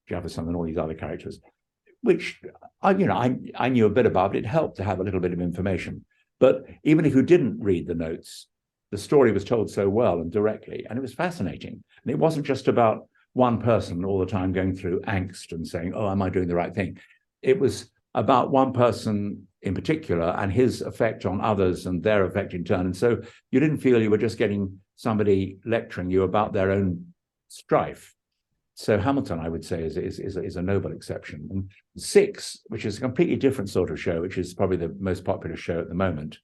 Jefferson and all these other characters, which I knew a bit about, but it helped to have a little bit of information. But even if you didn't read the notes, the story was told so well and directly, and it was fascinating. And it wasn't just about one person all the time going through angst and saying, oh, am I doing the right thing? It was about one person in particular and his effect on others and their effect in turn. And so you didn't feel you were just getting somebody lecturing you about their own strife. So Hamilton, I would say, is a noble exception. And Six, which is a completely different sort of show, which is probably the most popular show at the moment.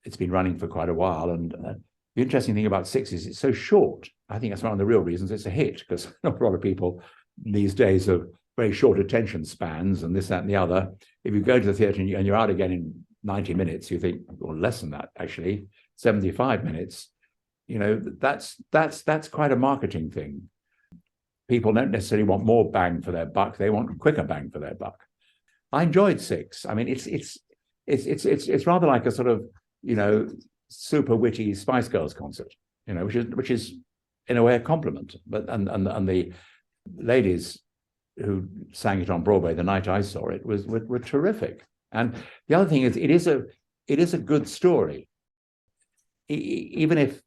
It's been running for quite a while. And the interesting thing about Six is it's so short. I think that's one of the real reasons it's a hit, because not a lot of people these days have very short attention spans and this, that, and the other. If you go to the theatre and you're out again in 90 minutes, you think, or less than that, actually, 75 minutes, you know, that's quite a marketing thing. People don't necessarily want more bang for their buck; they want quicker bang for their buck. I enjoyed Six. I mean, it's rather like a sort of, you know, super witty Spice Girls concert, you know, which is in a way a compliment. But and the ladies who sang it on Broadway the night I saw it were terrific. And the other thing is, it is a good story, even if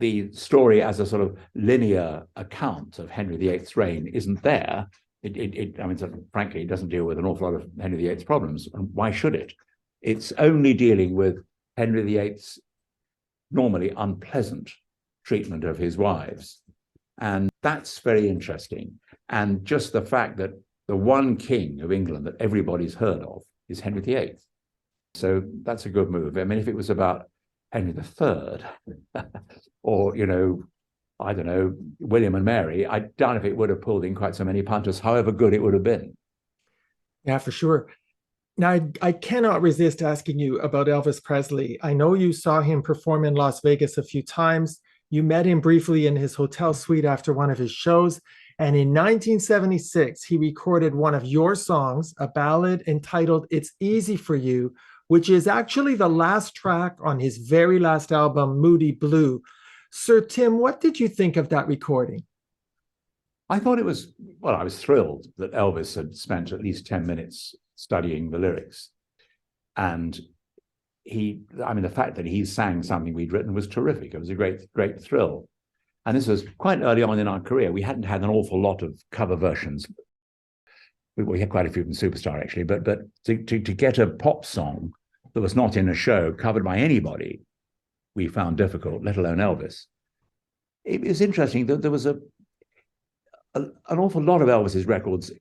the story as a sort of linear account of Henry VIII's reign isn't there. I mean, sort of, frankly, it doesn't deal with an awful lot of Henry VIII's problems. And why should it? It's only dealing with Henry VIII's normally unpleasant treatment of his wives. And that's very interesting. And just the fact that the one king of England that everybody's heard of is Henry VIII. So that's a good move. I mean, if it was about Henry III, or, you know, I don't know, William and Mary, I doubt if it would have pulled in quite so many punters, however good it would have been. Yeah, for sure. Now, I cannot resist asking you about Elvis Presley. I know you saw him perform in Las Vegas a few times. You met him briefly in his hotel suite after one of his shows. And in 1976, he recorded one of your songs, a ballad entitled It's Easy for You, which is actually the last track on his very last album, Moody Blue. Sir Tim, what did you think of that recording? I thought it was, well, I was thrilled that Elvis had spent at least 10 minutes studying the lyrics. And the fact that he sang something we'd written was terrific. It was a great, great thrill. And this was quite early on in our career. We hadn't had an awful lot of cover versions. We had quite a few from Superstar, actually, but to get a pop song that was not in a show covered by anybody, we found difficult, let alone Elvis. It was interesting that there was an awful lot of Elvis's records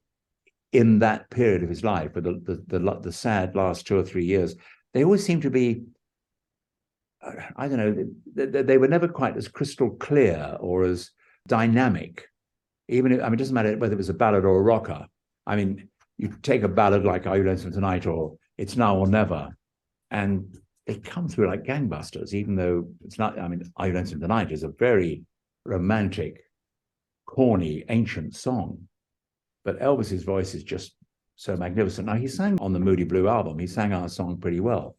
in that period of his life, with the sad last 2 or 3 years. They always seemed to be, I don't know, they were never quite as crystal clear or as dynamic. Even if, I mean, it doesn't matter whether it was a ballad or a rocker. I mean, you take a ballad like Are You Lonesome Tonight or It's Now or Never, and they come through like gangbusters, even though it's not. I mean, Are You Lonesome Tonight is a very romantic, corny, ancient song. But Elvis's voice is just so magnificent. Now, he sang on the Moody Blue album, he sang our song pretty well.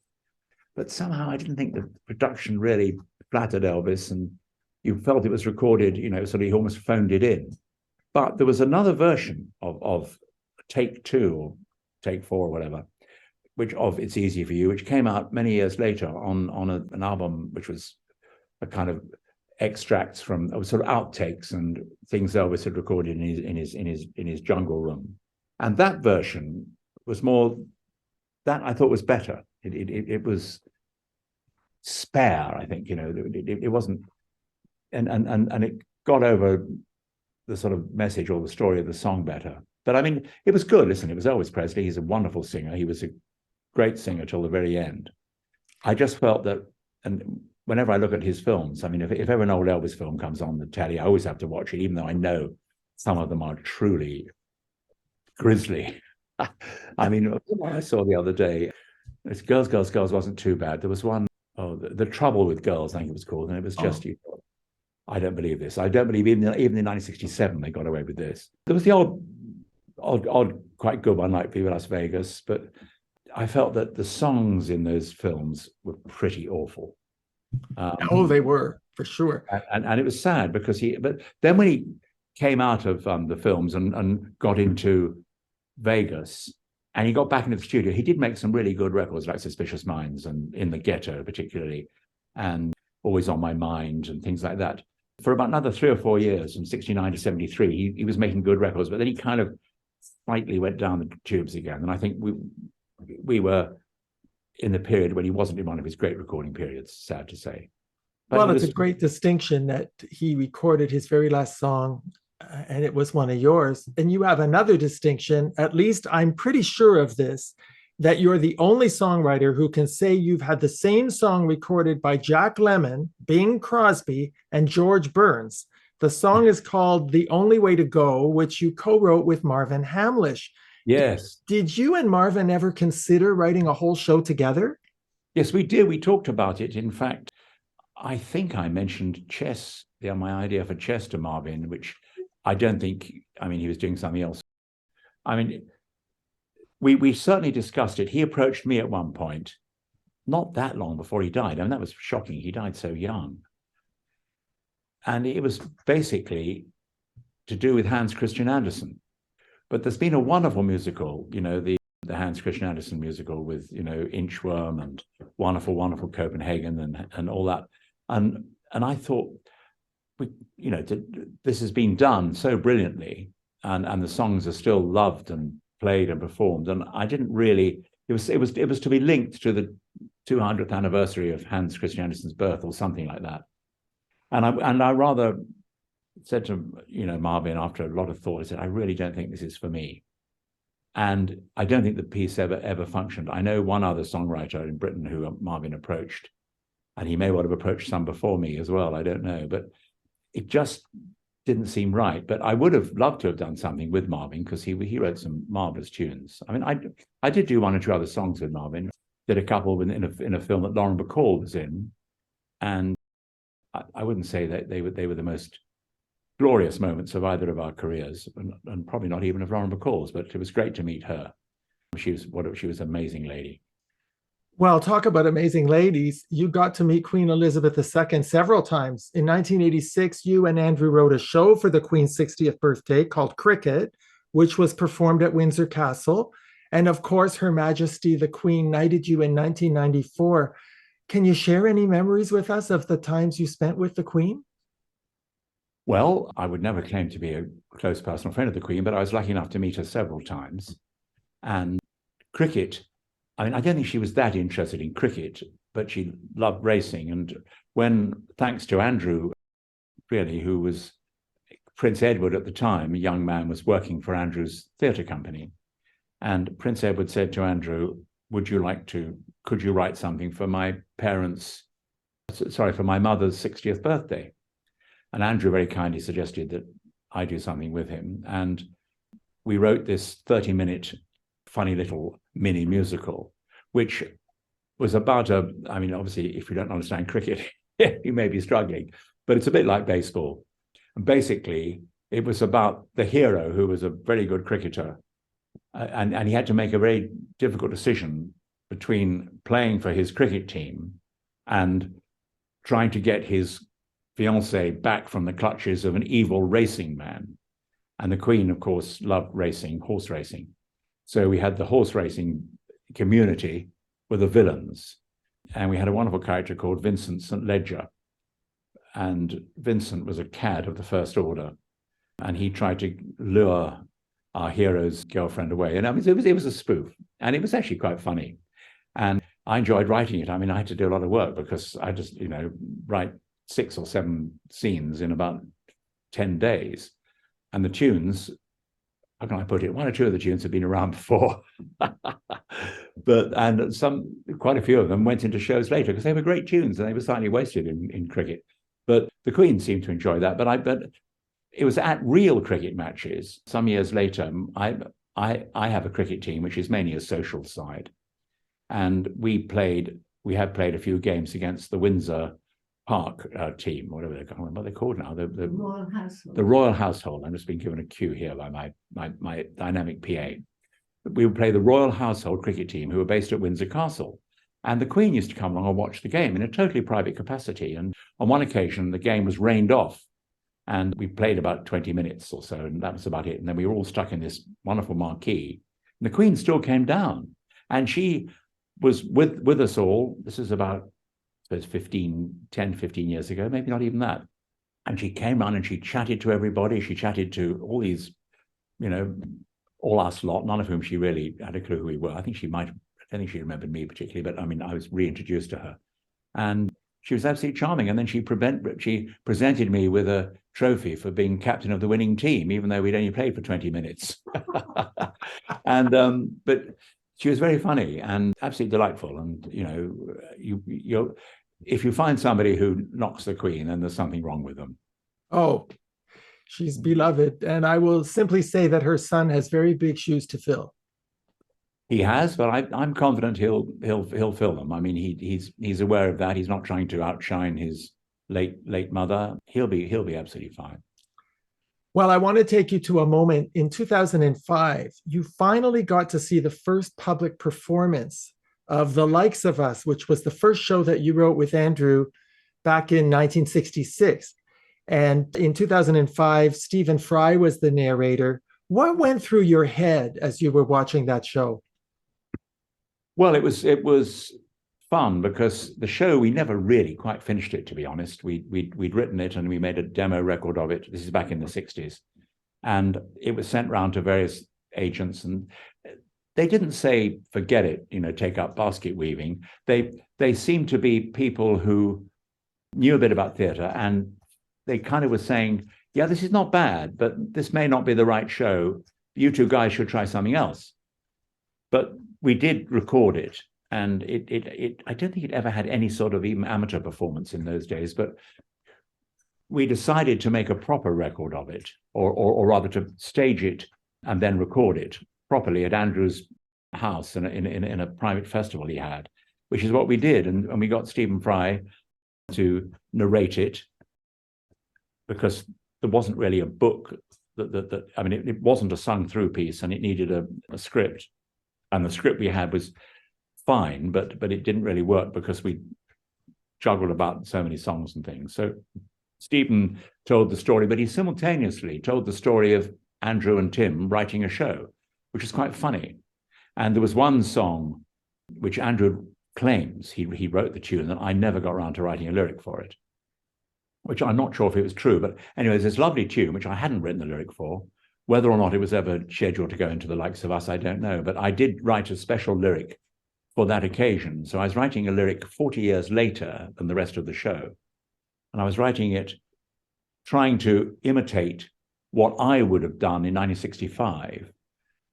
But somehow I didn't think the production really flattered Elvis, and you felt it was recorded, you know, sort of he almost phoned it in. But there was another version of Take Two or Take Four or whatever, which of It's Easy for You, which came out many years later on an album which was a kind of extracts from sort of outtakes and things Elvis had recorded in his jungle room. And that version was more, that I thought was better. It was spare, I think, it wasn't, and it got over the sort of message or the story of the song better. But I mean, it was good. Listen, it was Elvis Presley. He's a wonderful singer. He was a great singer till the very end. I just felt that, and whenever I look at his films, I mean, if ever an old Elvis film comes on the telly, I always have to watch it, even though I know some of them are truly grisly. I mean, I saw the other day, it's Girls, Girls, Girls wasn't too bad. There was one, the Trouble with Girls, I think it was called, and it was just, you thought, I don't believe this. I don't believe even in 1967 they got away with this. There was the odd, quite good one like Viva Las Vegas, but I felt that the songs in those films were pretty awful. They were, for sure. And it was sad because but then when he came out of the films and got into Vegas, and he got back into the studio, he did make some really good records like Suspicious Minds and In the Ghetto particularly, and Always on My Mind and things like that. For about another 3 or 4 years, from 69 to 73, he was making good records, but then he kind of slightly went down the tubes again. And I think we were in the period when he wasn't in one of his great recording periods, sad to say. But well, it's a great distinction that he recorded his very last song, and it was one of yours. And you have another distinction, at least I'm pretty sure of this, that you're the only songwriter who can say you've had the same song recorded by Jack Lemmon, Bing Crosby, and George Burns. The song is called The Only Way to Go, which you co-wrote with Marvin Hamlisch. Yes. Did you and Marvin ever consider writing a whole show together? Yes, we did. We talked about it. In fact, I think I mentioned chess, my idea for chess to Marvin, which I don't think, I mean, he was doing something else. I mean, we certainly discussed it. He approached me at one point, not that long before he died. I mean, that was shocking. He died so young. And it was basically to do with Hans Christian Andersen. But there's been a wonderful musical, the Hans Christian Andersen musical with, Inchworm and Wonderful, Wonderful Copenhagen and all that. And I thought, this has been done so brilliantly, and the songs are still loved and played and performed. And I didn't really, it was to be linked to the 200th anniversary of Hans Christian Andersen's birth or something like that. And I rather said to Marvin, after a lot of thought, I said, I really don't think this is for me. And I don't think the piece ever functioned. I know one other songwriter in Britain who Marvin approached, and he may well have approached some before me as well, I don't know, but it just didn't seem right. But I would have loved to have done something with Marvin, because he wrote some marvelous tunes. I mean, I did do 1 or 2 other songs with Marvin, did a couple in a film that Lauren Bacall was in, and I wouldn't say that they were the most glorious moments of either of our careers, and probably not even of Lauren Bacall's, but it was great to meet her. She was an amazing lady. Well, talk about amazing ladies. You got to meet Queen Elizabeth II several times. In 1986, you and Andrew wrote a show for the Queen's 60th birthday called Cricket, which was performed at Windsor Castle. And of course, Her Majesty the Queen knighted you in 1994. Can you share any memories with us of the times you spent with the Queen? Well, I would never claim to be a close personal friend of the Queen, but I was lucky enough to meet her several times. And cricket, I mean, I don't think she was that interested in cricket, but she loved racing. And when, thanks to Andrew, really, who was Prince Edward at the time, a young man, was working for Andrew's theatre company. And Prince Edward said to Andrew, could you write something for my for my mother's 60th birthday? And Andrew very kindly suggested that I do something with him. And we wrote this 30-minute funny little mini musical, which was about I mean, obviously, if you don't understand cricket, you may be struggling, but it's a bit like baseball. And basically, it was about the hero, who was a very good cricketer. And he had to make a very difficult decision between playing for his cricket team and trying to get his fiancée back from the clutches of an evil racing man. And the Queen, of course, loved racing, horse racing. So we had the horse racing community were the villains. And we had a wonderful character called Vincent St. Ledger. And Vincent was a cad of the First Order. And he tried to lure our hero's girlfriend away. And I mean, it was a spoof. And it was actually quite funny. And I enjoyed writing it. I mean, I had to do a lot of work because I just, write 6 or 7 scenes in about 10 days. And the tunes, how can I put it? 1 or 2 of the tunes have been around before. And quite a few of them went into shows later because they were great tunes and they were slightly wasted in cricket. But the Queen seemed to enjoy that. But it was at real cricket matches. Some years later, I have a cricket team, which is mainly a social side. And we have played a few games against the Windsor Park team, whatever they're called now. The Royal Household. The Royal Household. I'm just being given a cue here by my dynamic PA. We would play the Royal Household cricket team who were based at Windsor Castle. And the Queen used to come along and watch the game in a totally private capacity. And on one occasion, the game was rained off. And we played about 20 minutes or so, and that was about it. And then we were all stuck in this wonderful marquee. And the Queen still came down. And she was with us all. This is about, I suppose, 10, 15 years ago, maybe not even that. And she came around and she chatted to everybody. She chatted to all these, all us lot, none of whom she really had a clue who we were. I don't think she remembered me particularly, but I mean, I was reintroduced to her. And she was absolutely charming. And then she presented me with a trophy for being captain of the winning team, even though we'd only played for 20 minutes. But she was very funny and absolutely delightful. And, if you find somebody who knocks the Queen, then there's something wrong with them. Oh, she's beloved. And I will simply say that her son has very big shoes to fill. He has, but I'm confident he'll fill them. I mean, he's aware of that. He's not trying to outshine his late mother. He'll be absolutely fine. Well, I want to take you to a moment in 2005. You finally got to see the first public performance of The Likes of Us, which was the first show that you wrote with Andrew back in 1966. And in 2005, Stephen Fry was the narrator. What went through your head as you were watching that show? Well, it was fun because the show, we never really quite finished it, to be honest. We'd written it and we made a demo record of it. This is back in the 60s. And it was sent round to various agents, and they didn't say, forget it, take up basket weaving. They seemed to be people who knew a bit about theatre, and they kind of were saying, yeah, this is not bad, but this may not be the right show. You two guys should try something else. But we did record it, and I don't think it ever had any sort of even amateur performance in those days, but we decided to make a proper record of it, or rather to stage it and then record it properly at Andrew's house in a private festival he had, which is what we did. And we got Stephen Fry to narrate it because there wasn't really a book it wasn't a sung through piece, and it needed a script. And the script we had was fine, but it didn't really work because we juggled about so many songs and things. So Stephen told the story, but he simultaneously told the story of Andrew and Tim writing a show, which is quite funny. And there was one song which Andrew claims he wrote the tune, and I never got around to writing a lyric for it, which I'm not sure if it was true. But anyways, this lovely tune, which I hadn't written the lyric for. Whether or not it was ever scheduled to go into The Likes of Us, I don't know. But I did write a special lyric for that occasion. So I was writing a lyric 40 years later than the rest of the show. And I was writing it trying to imitate what I would have done in 1965,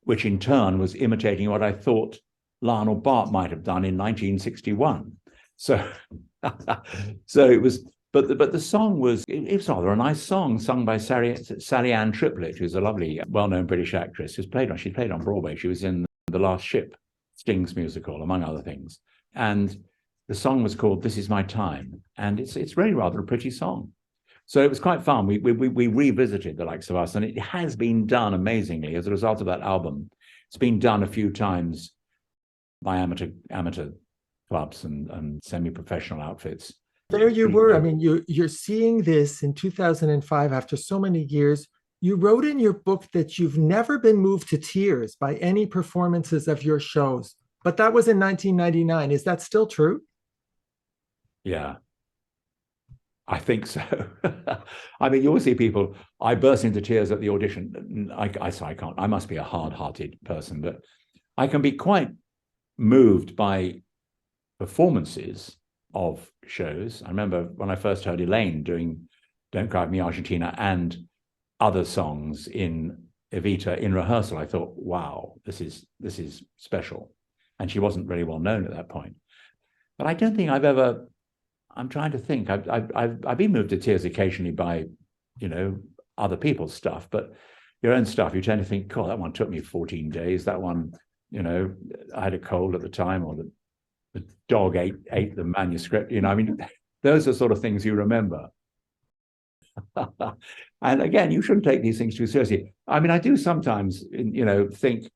which in turn was imitating what I thought Lionel Bart might have done in 1961. So it was... But the song was, it was rather a nice song sung by Sally Ann Triplett, who's a lovely, well-known British actress she played on Broadway. She was in The Last Ship, Sting's musical, among other things. And the song was called This Is My Time. And it's really rather a pretty song. So it was quite fun. We revisited The Likes of Us, and it has been done amazingly as a result of that album. It's been done a few times by amateur clubs and semi-professional outfits. There you were. I mean, you're seeing this in 2005 after so many years. You wrote in your book that you've never been moved to tears by any performances of your shows. But that was in 1999. Is that still true? Yeah, I think so. I mean, you always see people, I burst into tears at the audition. I can't, I must be a hard-hearted person, but I can be quite moved by performances of shows. I remember when I first heard Elaine doing Don't Cry for Me, Argentina, and other songs in Evita in rehearsal, I thought, wow, this is special. And she wasn't very well known at that point. But I don't think I've ever, I'm trying to think, I've been moved to tears occasionally by, other people's stuff, but your own stuff, you tend to think, God, that one took me 14 days. That one, I had a cold at the time, or the dog ate the manuscript. I mean, those are sort of things you remember. And again, you shouldn't take these things too seriously. I mean, I do sometimes, think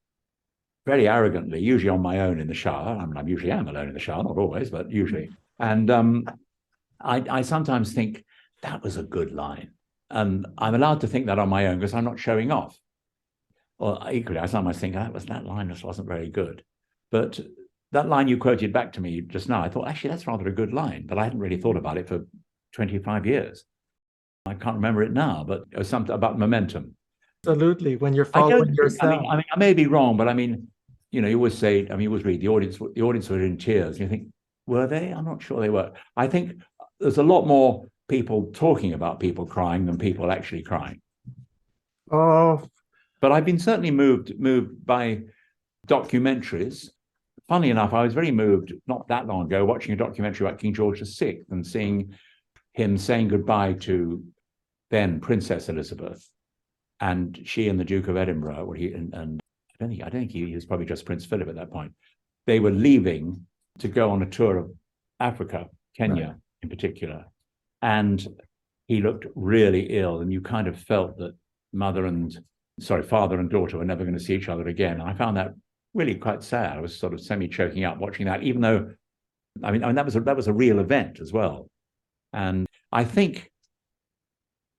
very arrogantly, usually on my own in the shower. I mean, I usually am alone in the shower, not always, but usually. And I sometimes think that was a good line. And I'm allowed to think that on my own because I'm not showing off. Or equally, I sometimes think that line just wasn't very good. But that line you quoted back to me just now, I thought, actually, that's rather a good line. But I hadn't really thought about it for 25 years. I can't remember it now, but it was something about momentum. Absolutely. When you're following yourself. I mean, I may be wrong, but I mean, you always say, you always read the audience were in tears. And you think, were they? I'm not sure they were. I think there's a lot more people talking about people crying than people actually crying. Oh. But I've been certainly moved by documentaries. Funny enough, I was very moved not that long ago watching a documentary about King George VI and seeing him saying goodbye to then Princess Elizabeth, and she and the Duke of Edinburgh. And I don't think he was probably just Prince Philip at that point. They were leaving to go on a tour of Africa, Kenya right. in particular, and he looked really ill, and you kind of felt that father and daughter were never going to see each other again. And I found that really quite sad. I was sort of semi-choking up watching that, even though, I mean that was a real event as well. And I think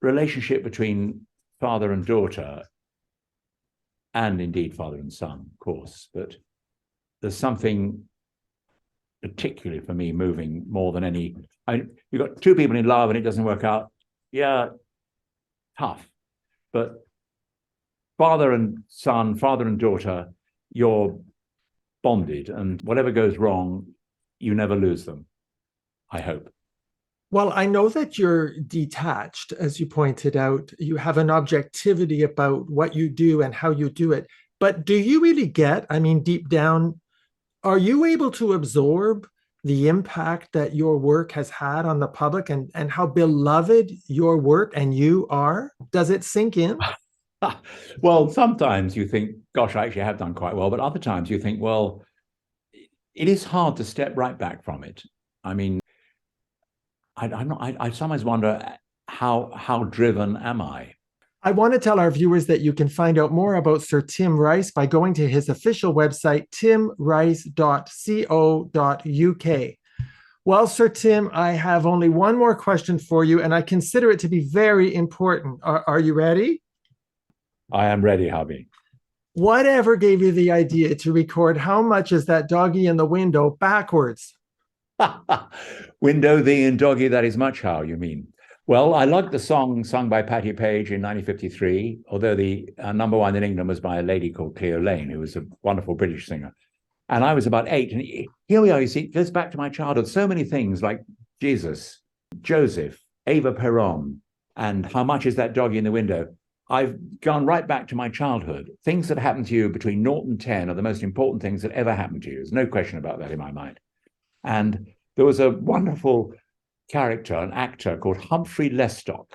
relationship between father and daughter, and indeed father and son, of course, but there's something particularly for me moving more than any. You've got two people in love and it doesn't work out. Yeah, tough. But father and son, father and daughter, you're bonded, and whatever goes wrong, you never lose them, I hope. Well, I know that you're detached, as you pointed out. You have an objectivity about what you do and how you do it. But do you really deep down, are you able to absorb the impact that your work has had on the public and how beloved your work and you are? Does it sink in? Well, sometimes you think, gosh, I actually have done quite well. But other times you think, well, it is hard to step right back from it. I mean, I sometimes wonder how driven am I? I want to tell our viewers that you can find out more about Sir Tim Rice by going to his official website, timrice.co.uk. Well, Sir Tim, I have only one more question for you, and I consider it to be very important. Are you ready? I am ready, Harvey. Whatever gave you the idea to record How Much Is That Doggy in the Window backwards? Window thee and doggy, that is much how, you mean? Well, I liked the song sung by Patti Page in 1953, although the number one in England was by a lady called Cleo Lane, who was a wonderful British singer. And I was about 8. And here we are, you see, it goes back to my childhood. So many things like Jesus, Joseph, Eva Peron, and How Much Is That Doggy in the Window? I've gone right back to my childhood. Things that happened to you between 0 and 10 are the most important things that ever happened to you. There's no question about that in my mind. And there was a wonderful character, an actor called Humphrey Lestock,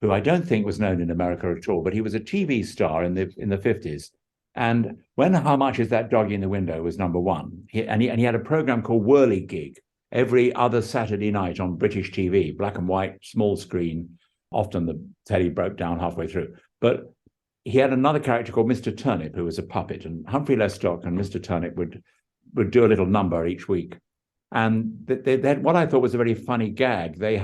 who I don't think was known in America at all, but he was a TV star in the 50s. And when How Much Is That Doggy in the Window was number one, he had a program called Whirligig every other Saturday night on British TV, black and white, small screen. Often the telly broke down halfway through. But he had another character called Mr. Turnip, who was a puppet, and Humphrey Lestock and Mr. Turnip would do a little number each week. And they had what I thought was a very funny gag. They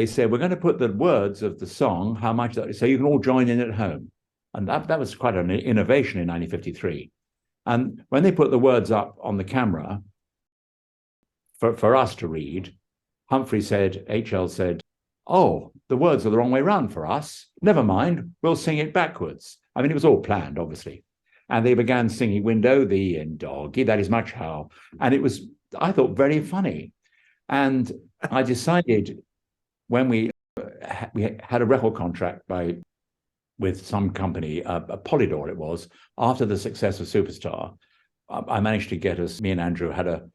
said, we're going to put the words of the song, How Much, so you can all join in at home. And that was quite an innovation in 1953. And when they put the words up on the camera for us to read, HL said, "Oh, the words are the wrong way round for us. Never mind, we'll sing it backwards." I mean, it was all planned, obviously. And they began singing "Window thee and doggy, that is much how." And it was, I thought, very funny. And I decided when we had a record contract with some company, a Polydor it was, after the success of Superstar, I managed to get us, me and Andrew had a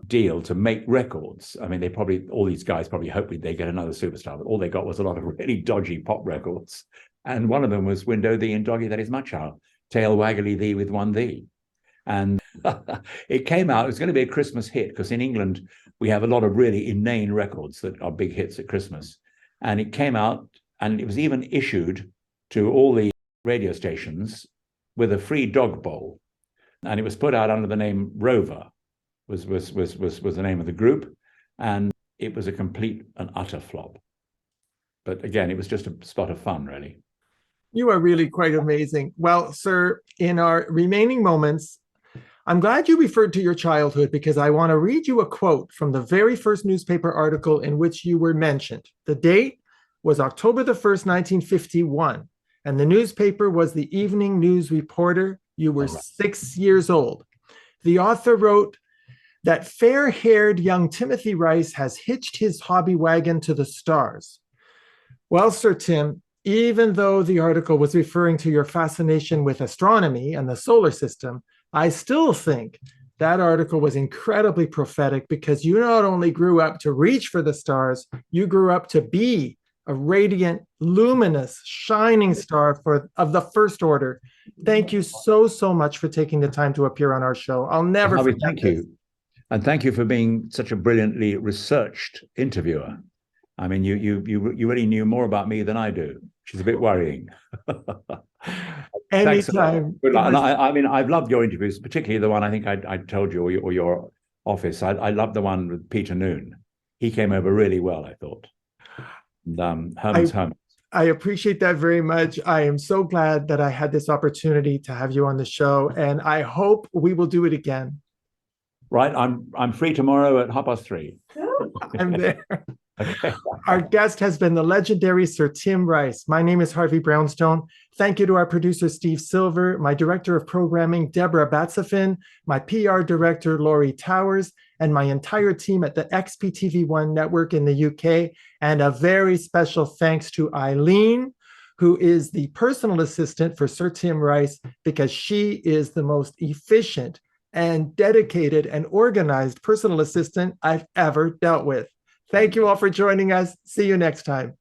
deal to make records. I mean, all these guys probably hoped they'd get another Superstar, but all they got was a lot of really dodgy pop records. And one of them was "Window thee and doggy, that is much how, tail waggly thee with one thee." And it came out, it was going to be a Christmas hit, because in England, we have a lot of really inane records that are big hits at Christmas. And it came out, and it was even issued to all the radio stations with a free dog bowl. And it was put out under the name Rover, was the name of the group. And it was a complete and utter flop. But again, it was just a spot of fun, really. You are really quite amazing. Well, sir, in our remaining moments, I'm glad you referred to your childhood, because I want to read you a quote from the very first newspaper article in which you were mentioned. The date was October the 1st, 1951, and the newspaper was the Evening News Reporter. You were 6 years old. The author wrote that fair-haired young Timothy Rice has hitched his hobby wagon to the stars. Well, Sir Tim, even though the article was referring to your fascination with astronomy and the solar system, I still think that article was incredibly prophetic, because you not only grew up to reach for the stars, you grew up to be a radiant, luminous, shining star of the first order. Thank you so, so much for taking the time to appear on our show. I'll never forget Thank this. you. And thank you for being such a brilliantly researched interviewer. I mean, you really knew more about me than I do, which is a bit worrying. Anytime. I mean, I've loved your interviews, particularly the one I think I told you, or your office. I loved the one with Peter Noon. He came over really well, I thought. And, Herman's. I appreciate that very much. I am so glad that I had this opportunity to have you on the show, and I hope we will do it again. Right, I'm free tomorrow at 3:30. I'm there. Okay. Our guest has been the legendary Sir Tim Rice. My name is Harvey Brownstone. Thank you to our producer, Steve Silver, my director of programming, Deborah Batsafin, my PR director, Laurie Towers, and my entire team at the XPTV1 network in the UK. And a very special thanks to Eileen, who is the personal assistant for Sir Tim Rice, because she is the most efficient and dedicated and organized personal assistant I've ever dealt with. Thank you all for joining us. See you next time.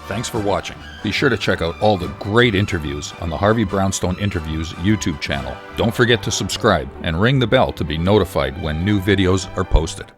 Thanks for watching. Be sure to check out all the great interviews on the Harvey Brownstone Interviews YouTube channel. Don't forget to subscribe and ring the bell to be notified when new videos are posted.